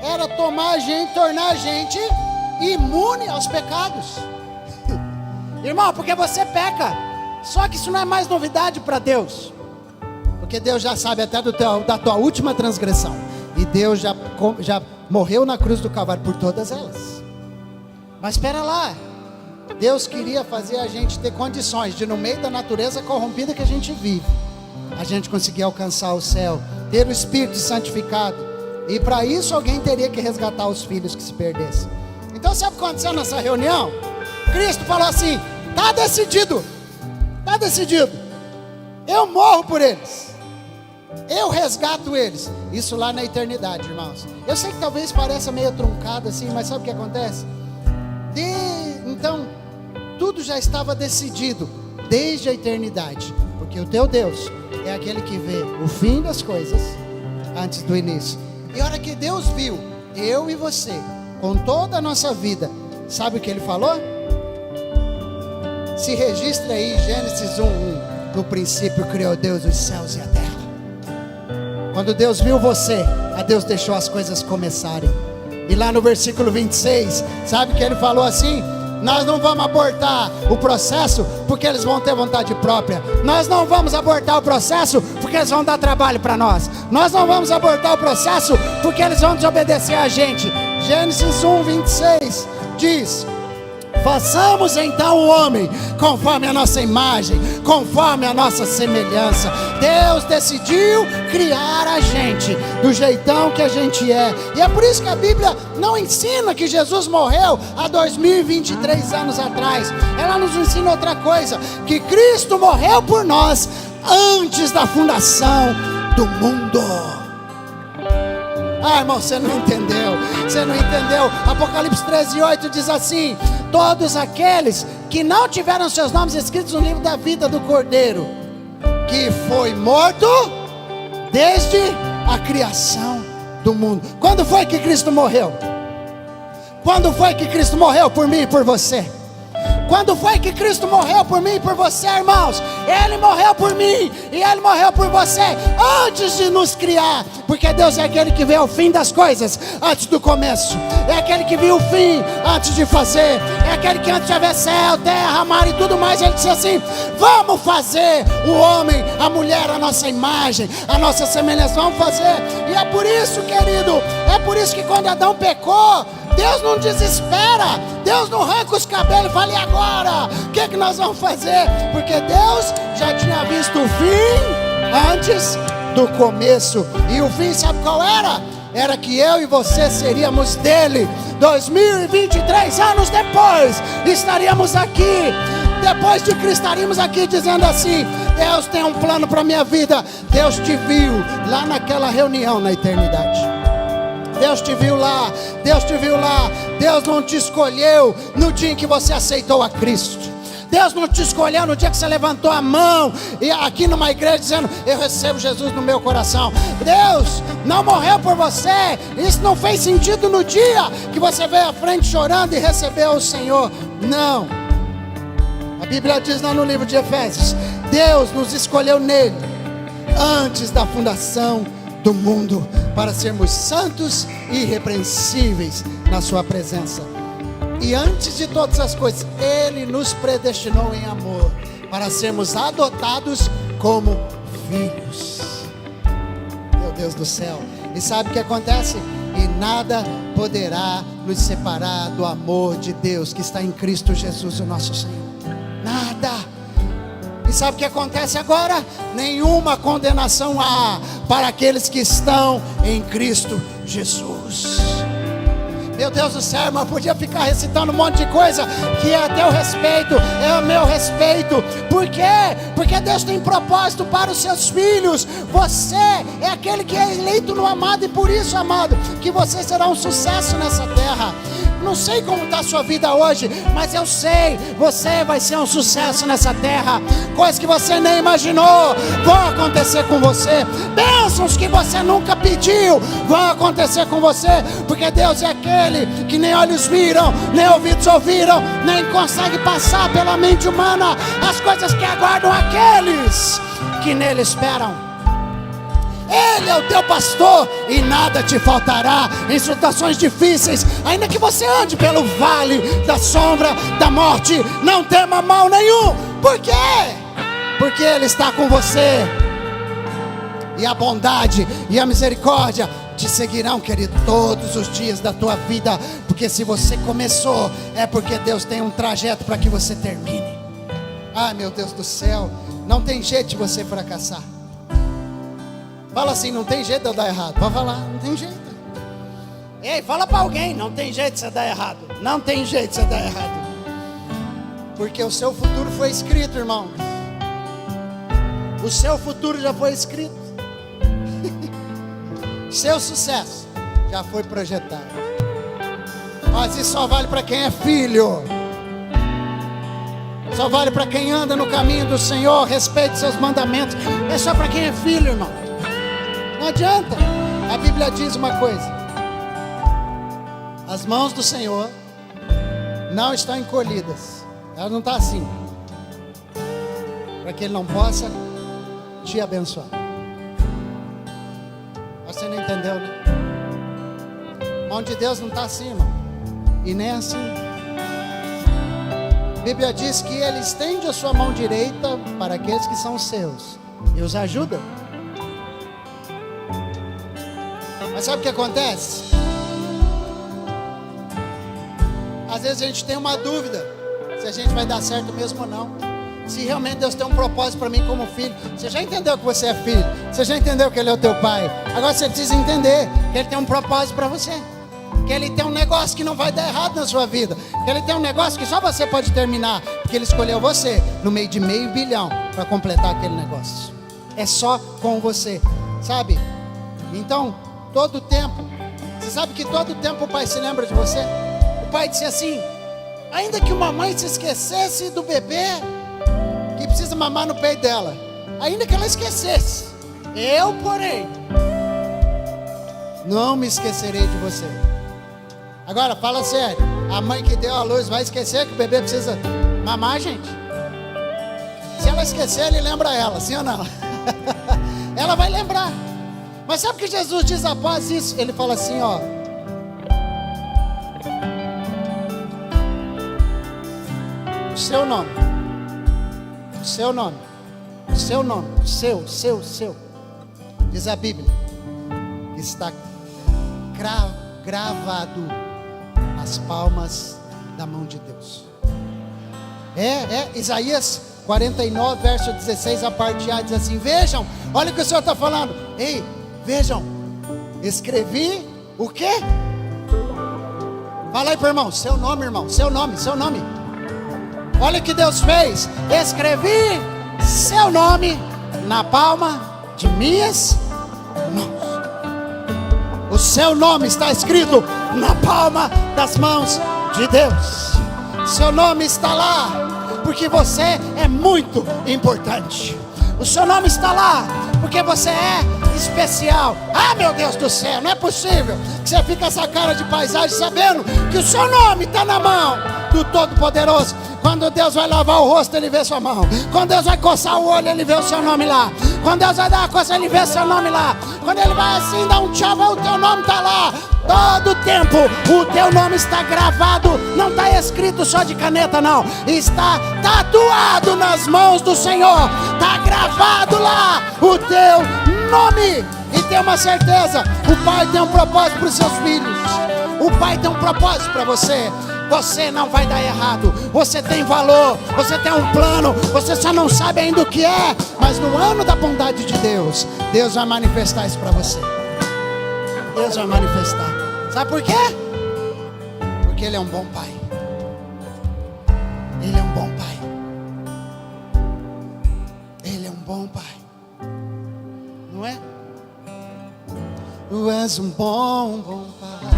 era tomar a gente, tornar a gente imune aos pecados. Irmão, porque você peca, só que isso não é mais novidade para Deus, porque Deus já sabe até da tua última transgressão, e Deus já morreu na cruz do Calvário por todas elas. Mas espera lá, Deus queria fazer a gente ter condições de, no meio da natureza corrompida que a gente vive, a gente conseguir alcançar o céu, ter o Espírito santificado. E para isso alguém teria que resgatar os filhos que se perdessem. Então sabe o que aconteceu nessa reunião? Cristo falou assim: está decidido, eu morro por eles, eu resgato eles. Isso lá na eternidade, irmãos. Eu sei que talvez pareça meio truncado assim, mas sabe o que acontece? Então tudo já estava decidido desde a eternidade, porque o teu Deus é aquele que vê o fim das coisas antes do início. E a hora que Deus viu eu e você com toda a nossa vida, sabe o que Ele falou? Se registra aí Gênesis 1:1. No princípio criou Deus os céus e a terra. Quando Deus viu você, a Deus deixou as coisas começarem. E lá no versículo 26, sabe que Ele falou assim: nós não vamos abortar o processo porque eles vão ter vontade própria. Nós não vamos abortar o processo porque eles vão dar trabalho para nós. Nós não vamos abortar o processo porque eles vão desobedecer a gente. Gênesis 1:26 diz: façamos então o homem conforme a nossa imagem, conforme a nossa semelhança. Deus decidiu criar a gente do jeitão que a gente é. E é por isso que a Bíblia não ensina que Jesus morreu há 2023 anos atrás. Ela nos ensina outra coisa: que Cristo morreu por nós antes da fundação do mundo. Ah, irmão, você não entendeu. Apocalipse 13:8 diz assim: todos aqueles que não tiveram seus nomes escritos no livro da vida do Cordeiro, que foi morto desde a criação do mundo. Quando foi que Cristo morreu? Quando foi que Cristo morreu por mim e por você? Quando foi que Cristo morreu por mim e por você, irmãos? Ele morreu por mim e Ele morreu por você antes de nos criar. Porque Deus é aquele que vê o fim das coisas antes do começo. É aquele que viu o fim antes de fazer. É aquele que antes de haver céu, terra, mar e tudo mais, Ele disse assim: vamos fazer o homem, a mulher, a nossa imagem, a nossa semelhança. Vamos fazer. E é por isso, querido, é por isso que quando Adão pecou, Deus não desespera, Deus não arranca os cabelos e fala: e agora? O que nós vamos fazer? Porque Deus já tinha visto o fim antes do começo. E o fim, sabe qual era? Era que eu e você seríamos dele. 2023 anos depois, estaríamos aqui. Depois de Cristo, estaríamos aqui dizendo assim: Deus tem um plano para a minha vida. Deus te viu lá naquela reunião na eternidade. Deus te viu lá, Deus não te escolheu no dia em que você aceitou a Cristo. Deus não te escolheu no dia que você levantou a mão e aqui numa igreja dizendo: eu recebo Jesus no meu coração. Deus não morreu por você. Isso não fez sentido no dia que você veio à frente chorando e recebeu o Senhor. Não. A Bíblia diz lá no livro de Efésios: Deus nos escolheu nele antes da fundação do mundo, para sermos santos e irrepreensíveis na sua presença. E antes de todas as coisas, Ele nos predestinou em amor para sermos adotados como filhos. Meu Deus do céu. E sabe o que acontece? E nada poderá nos separar do amor de Deus que está em Cristo Jesus, o nosso Senhor. Nada. E sabe o que acontece agora? Nenhuma condenação há para aqueles que estão em Cristo Jesus. Meu Deus do céu, irmão, eu podia ficar recitando um monte de coisa que é a teu respeito, é o meu respeito. Por quê? Porque Deus tem propósito para os seus filhos. Você é aquele que é eleito no amado, e por isso, amado, que você será um sucesso nessa terra. Não sei como está a sua vida hoje, mas eu sei, você vai ser um sucesso nessa terra. Coisas que você nem imaginou vão acontecer com você. Bênçãos que você nunca pediu vão acontecer com você, porque Deus é aquele que nem olhos viram, nem ouvidos ouviram, nem consegue passar pela mente humana as coisas que aguardam aqueles que nele esperam. Ele é o teu pastor e nada te faltará em situações difíceis. Ainda que você ande pelo vale da sombra da morte, não tema mal nenhum. Por quê? Porque Ele está com você. E a bondade e a misericórdia te seguirão, querido, todos os dias da tua vida. Porque se você começou, é porque Deus tem um trajeto para que você termine. Ai, meu Deus do céu, não tem jeito de você fracassar. Fala assim, não tem jeito de eu dar errado. Pode falar, não tem jeito. Ei, fala para alguém, não tem jeito de você dar errado. Não tem jeito de você dar errado. Porque o seu futuro foi escrito, irmão. O seu futuro já foi escrito. Seu sucesso já foi projetado. Mas isso só vale para quem é filho. Só vale para quem anda no caminho do Senhor. Respeite seus mandamentos. É só para quem é filho, irmão. Não adianta. A Bíblia diz uma coisa: as mãos do Senhor não estão encolhidas. Ela não está assim, para que Ele não possa te abençoar. Você não entendeu, né? A mão de Deus não está assim, irmão. E nem assim. A Bíblia diz que Ele estende a sua mão direita para aqueles que são seus e os ajuda. Mas sabe o que acontece? Às vezes a gente tem uma dúvida se a gente vai dar certo mesmo ou não. Se realmente Deus tem um propósito para mim como filho. Você já entendeu que você é filho? Você já entendeu que Ele é o teu pai? Agora você precisa entender que Ele tem um propósito para você. Que Ele tem um negócio que não vai dar errado na sua vida. Que Ele tem um negócio que só você pode terminar. Porque Ele escolheu você no meio de 500 milhões para completar aquele negócio. É só com você, sabe? Então, todo tempo, você sabe que todo tempo o pai se lembra de você? O pai disse assim: ainda que uma mãe se esquecesse do bebê que precisa mamar no peito dela, ainda que ela esquecesse, eu, porém, não me esquecerei de você. Agora, fala sério, a mãe que deu a luz vai esquecer que o bebê precisa mamar, gente? Se ela esquecer, ele lembra ela, sim ou não? Ela vai lembrar. Mas sabe o que Jesus diz após isso? Ele fala assim, ó: o seu nome, o seu nome, o seu nome, o seu, diz a Bíblia, que está gravado nas palmas da mão de Deus. Isaías 49, verso 16, a parte A diz assim: vejam, olha o que o Senhor está falando. Ei, vejam, escrevi o quê? Fala aí para o irmão, seu nome, irmão, seu nome. Olha o que Deus fez: escrevi seu nome na palma de minhas mãos. O seu nome está escrito na palma das mãos de Deus. Seu nome está lá porque você é muito importante. O seu nome está lá porque você é especial. Ah, meu Deus do céu, não é possível que você fique com essa cara de paisagem sabendo que o seu nome está na mão do Todo-Poderoso. Quando Deus vai lavar o rosto, Ele vê sua mão. Quando Deus vai coçar o olho, Ele vê o seu nome lá. Quando Deus vai dar uma coisa, Ele vê seu nome lá. Quando Ele vai assim, dar um tchau, o teu nome está lá. Todo tempo o teu nome está gravado. Não está escrito só de caneta, não. Está tatuado nas mãos do Senhor. Está gravado lá o teu nome. E tem uma certeza: o Pai tem um propósito para os seus filhos. O Pai tem um propósito para você. Você não vai dar errado. Você tem valor, você tem um plano. Você só não sabe ainda o que é. Mas no ano da bondade de Deus, Deus vai manifestar isso para você. Deus vai manifestar. Sabe por quê? Porque Ele é um bom Pai. Ele é um bom Pai. Ele é um bom Pai. Não é? Tu és um bom Pai.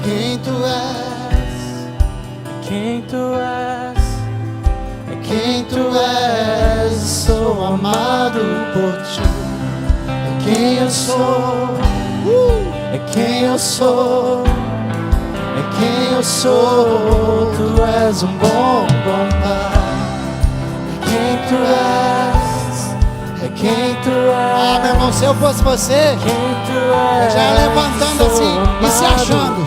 Quem Tu és? Quem Tu és? Quem Tu és? Sou amado por Ti. É quem eu sou. É quem eu sou. É quem eu sou. Tu és um bom Pai. É quem Tu és. É quem Tu és. Ah, meu irmão, se eu fosse você, eu já ia levantando assim e se achando.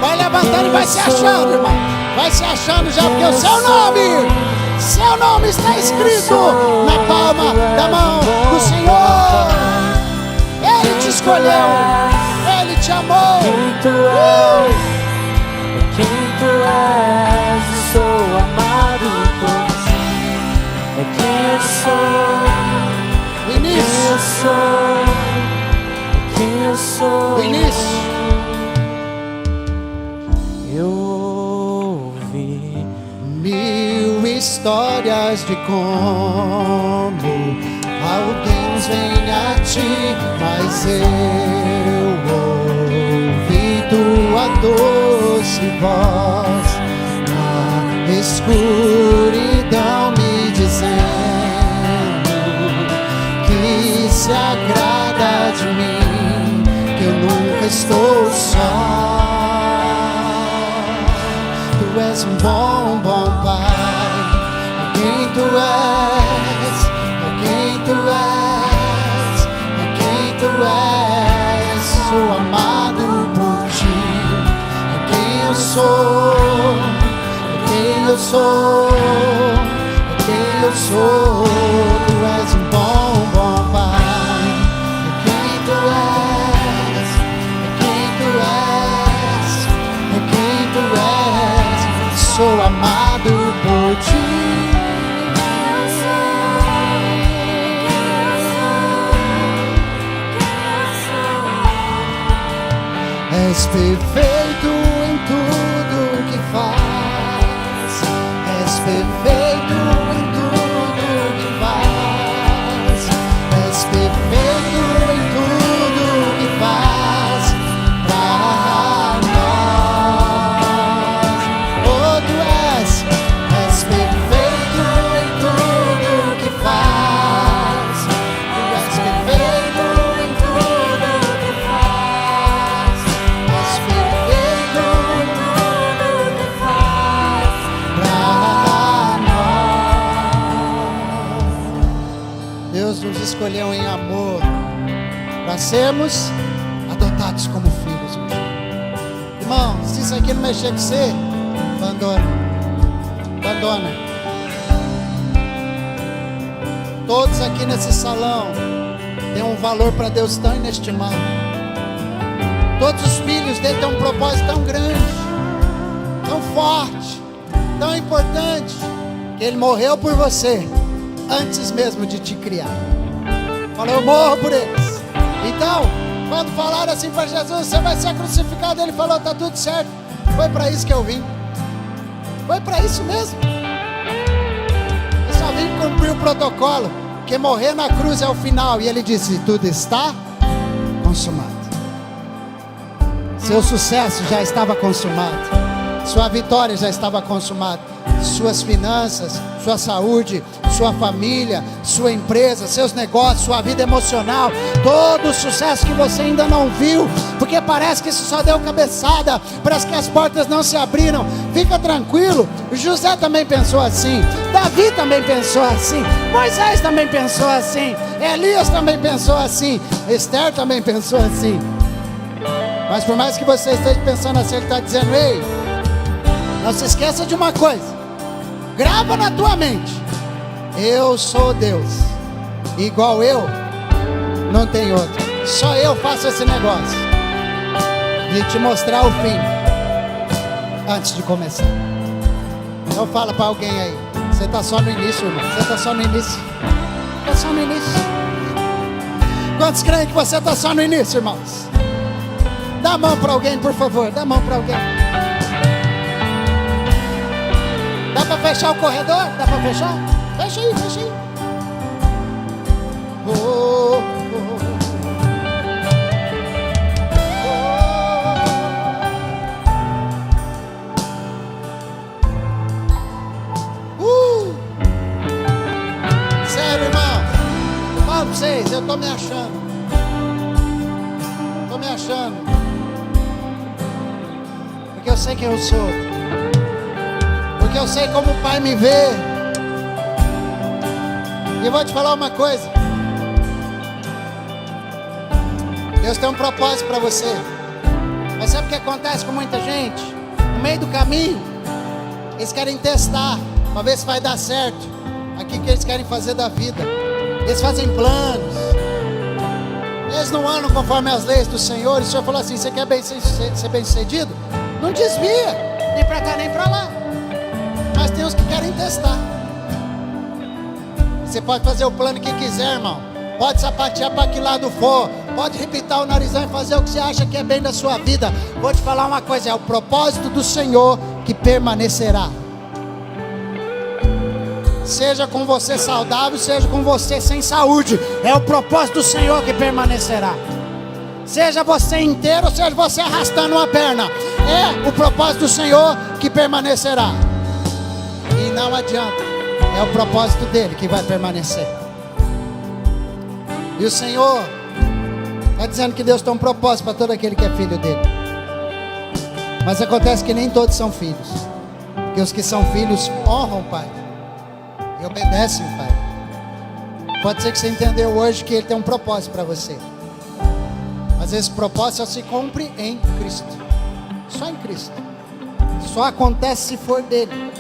Vai levantando e vai se achando, irmão. Vai se achando já, porque o seu nome está escrito na palma da mão do Senhor. Ele te escolheu, Ele te amou. Quem Tu és? Quem Tu és? Sou amado por Ti. É quem eu sou. Início. Quem eu sou. O início. Eu ouvi 1000 histórias de como alguém vem a Ti, mas eu ouvi Tua doce voz na escuridão me dizendo que se agrada de mim, que eu nunca estou só. Tu és um bom Pai. É quem Tu és. É quem Tu és. É quem Tu és. Sou amado por Ti. É quem eu sou. É quem eu sou. É quem eu sou. Tu és um bom Pai. É quem Tu és. É quem Tu és. É quem Tu és. Sou amado por Ti. És perfeito em tudo que faz. És perfeito em tudo que faz. És perfeito em tudo que faz pra nós. Oh, Tu és perfeito em tudo que faz. Tu és perfeito em tudo que faz. És perfeito em tudo que faz pra nós. Deus nos escolheu em amor para sermos adotados como filhos. Irmão, se isso aqui não mexer com você, abandona. Abandona. Todos aqui nesse salão têm um valor para Deus tão inestimável. Todos os filhos dele têm um propósito tão grande, tão forte, tão importante, que Ele morreu por você antes mesmo de te criar. Falou, eu morro por eles. Então, quando falaram assim para Jesus, você vai ser crucificado, Ele falou, tá tudo certo. Foi para isso que eu vim. Foi para isso mesmo. Eu só vim cumprir o protocolo, que morrer na cruz é o final. E Ele disse, tudo está consumado. Seu sucesso já estava consumado. Sua vitória já estava consumada. Suas finanças, sua saúde, sua família, sua empresa, seus negócios, sua vida emocional, todo o sucesso que você ainda não viu, porque parece que isso só deu cabeçada, parece que as portas não se abriram. Fica tranquilo, José também pensou assim, Davi também pensou assim, Moisés também pensou assim, Elias também pensou assim, Esther também pensou assim. Mas por mais que você esteja pensando assim, Ele está dizendo, ei, não se esqueça de uma coisa, grava na tua mente, eu sou Deus, igual eu, não tem outro, só eu faço esse negócio, de te mostrar o fim, antes de começar. Então fala para alguém aí, você está só no início, irmão, você está só no início, está só no início. Quantos creem que você está só no início, irmãos? Dá a mão para alguém, por favor. Dá a mão para alguém. Dá para fechar o corredor? Dá para fechar? Fecha aí, fecha aí. Oh, oh, oh. Sério, irmão. Eu falo para vocês, eu tô me achando. Tô me achando. Porque eu sei quem eu sou. Porque eu sei como o Pai me vê. E eu vou te falar uma coisa. Deus tem um propósito para você. Mas sabe o que acontece com muita gente? No meio do caminho, eles querem testar para ver se vai dar certo aquilo que eles querem fazer da vida. Eles fazem planos. Eles não andam conforme as leis do Senhor. E o Senhor falou assim: você quer ser bem sucedido? Não desvia, nem para cá nem para lá. Mas tem uns que querem testar. Você pode fazer o plano que quiser, irmão. Pode sapatear para que lado for. Pode repitar o narizão e fazer o que você acha que é bem da sua vida. Vou te falar uma coisa: é o propósito do Senhor que permanecerá. Seja com você saudável, seja com você sem saúde, é o propósito do Senhor que permanecerá. Seja você inteiro, ou seja você arrastando uma perna, é o propósito do Senhor que permanecerá. E não adianta, é o propósito dele que vai permanecer. E o Senhor está dizendo que Deus tem um propósito para todo aquele que é filho dele. Mas acontece que nem todos são filhos. Porque os que são filhos honram o Pai e obedecem o Pai. Pode ser que você entendeu hoje que Ele tem um propósito para você. Mas esse propósito só se cumpre em Cristo. Só em Cristo. Só acontece se for dele.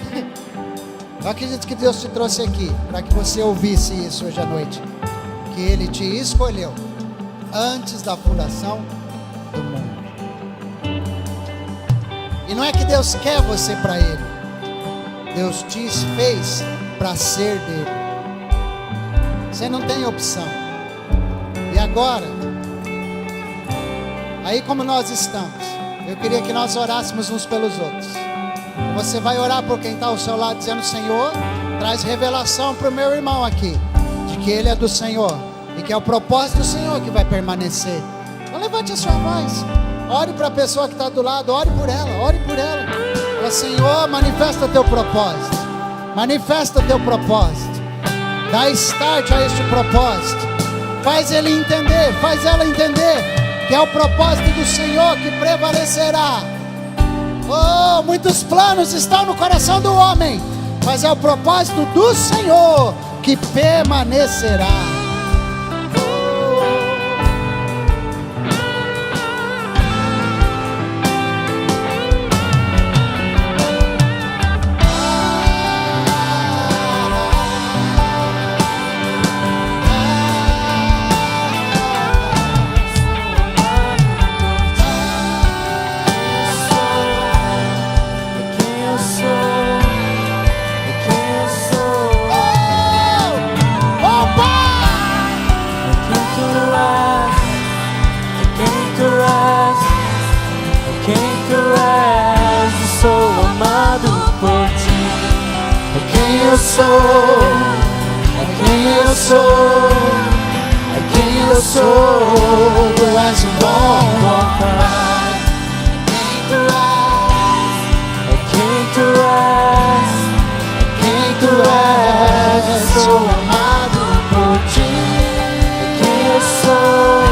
Eu acredito que Deus te trouxe aqui para que você ouvisse isso hoje à noite. Que Ele te escolheu antes da fundação do mundo. E não é que Deus quer você para Ele. Deus te fez para ser dele. Você não tem opção. E agora, aí como nós estamos, eu queria que nós orássemos uns pelos outros. Você vai orar por quem está ao seu lado, dizendo: Senhor, traz revelação para o meu irmão aqui, de que ele é do Senhor, e que é o propósito do Senhor que vai permanecer. Então levante a sua voz, ore para a pessoa que está do lado, ore por ela, ore por ela. Fala: Senhor, manifesta teu propósito, manifesta teu propósito, dá start a este propósito, faz ele entender, faz ela entender que é o propósito do Senhor que prevalecerá. Oh, muitos planos estão no coração do homem, mas é o propósito do Senhor que permanecerá. Tu és um bom Pai. Quem tu és, eu sou amado por ti. Quem eu sou,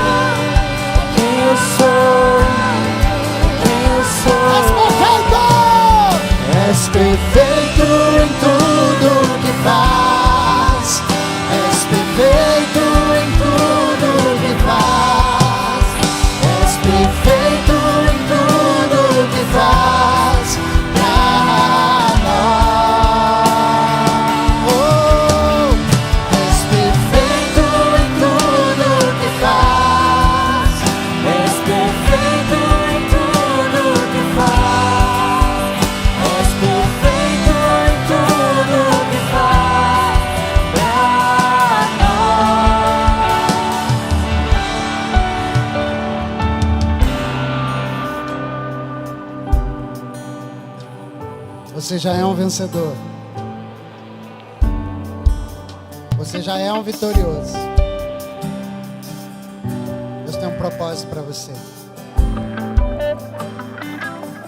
quem eu sou, quem eu sou. És perfeito em tudo que faz. És perfeito em tudo que faz. És perfeito em tudo que faz pra nós. Oh, és perfeito em tudo que faz. És perfeito em tudo que faz. És perfeito Você já é um vencedor. Você já é um vitorioso. Deus tem um propósito para você.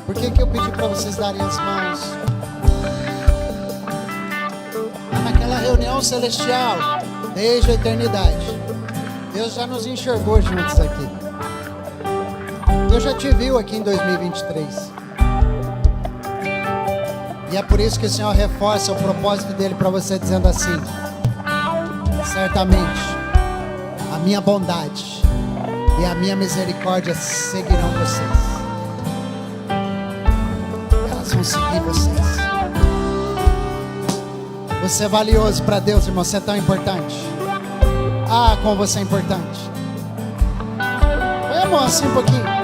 Por que eu pedi para vocês darem as mãos? Naquela reunião celestial, desde a eternidade, Deus já nos enxergou juntos aqui. Deus já te viu aqui em 2023. E é por isso que o Senhor reforça o propósito dele para você, dizendo assim: certamente a minha bondade e a minha misericórdia seguirão vocês. Elas vão seguir vocês. Você é valioso para Deus, irmão. Você é tão importante. Ah, como você é importante. Põe a mão assim um pouquinho.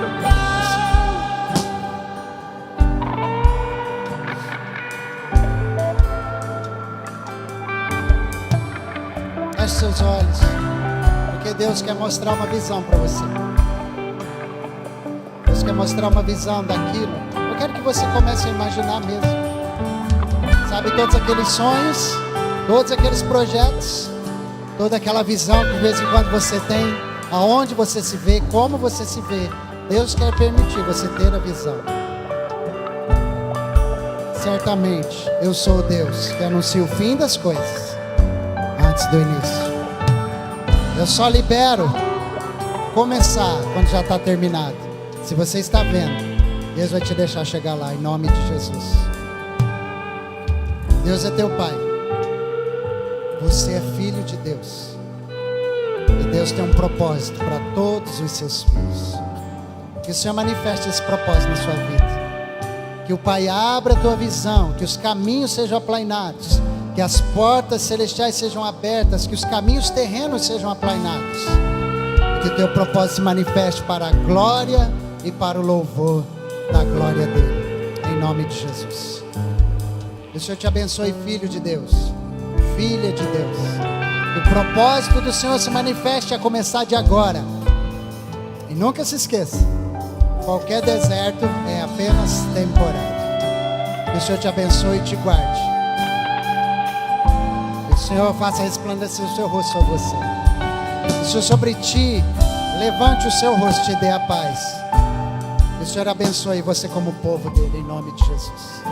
Feche seus olhos, porque Deus quer mostrar uma visão para você. Deus quer mostrar uma visão daquilo. Eu quero que você comece a imaginar mesmo. Sabe, todos aqueles sonhos, todos aqueles projetos, toda aquela visão que de vez em quando você tem, aonde você se vê, como você se vê. Deus quer permitir você ter a visão. Certamente, eu sou o Deus que anuncia o fim das coisas antes do início. Eu só libero começar quando já está terminado. Se você está vendo, Deus vai te deixar chegar lá, em nome de Jesus. Deus é teu Pai. Você é filho de Deus. E Deus tem um propósito para todos os seus filhos. Que o Senhor manifeste esse propósito na sua vida. Que o Pai abra a tua visão, que os caminhos sejam aplainados, que as portas celestiais sejam abertas, que os caminhos terrenos sejam aplainados, e que o teu propósito se manifeste para a glória e para o louvor da glória dele, em nome de Jesus. Que o Senhor te abençoe, filho de Deus, filha de Deus. Que o propósito do Senhor se manifeste a começar de agora. E nunca se esqueça, qualquer deserto é apenas temporário. Que o Senhor te abençoe e te guarde. Que o Senhor faça resplandecer o seu rosto sobre você. Que o Senhor sobre ti levante o seu rosto e te dê a paz. Que o Senhor abençoe você como povo dele, em nome de Jesus.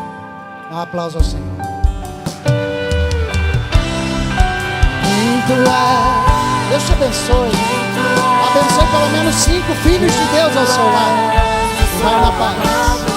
Dá um aplauso ao Senhor. Deus te abençoe. Abençoe pelo menos 5 filhos de Deus ao seu lado. Vai na paz.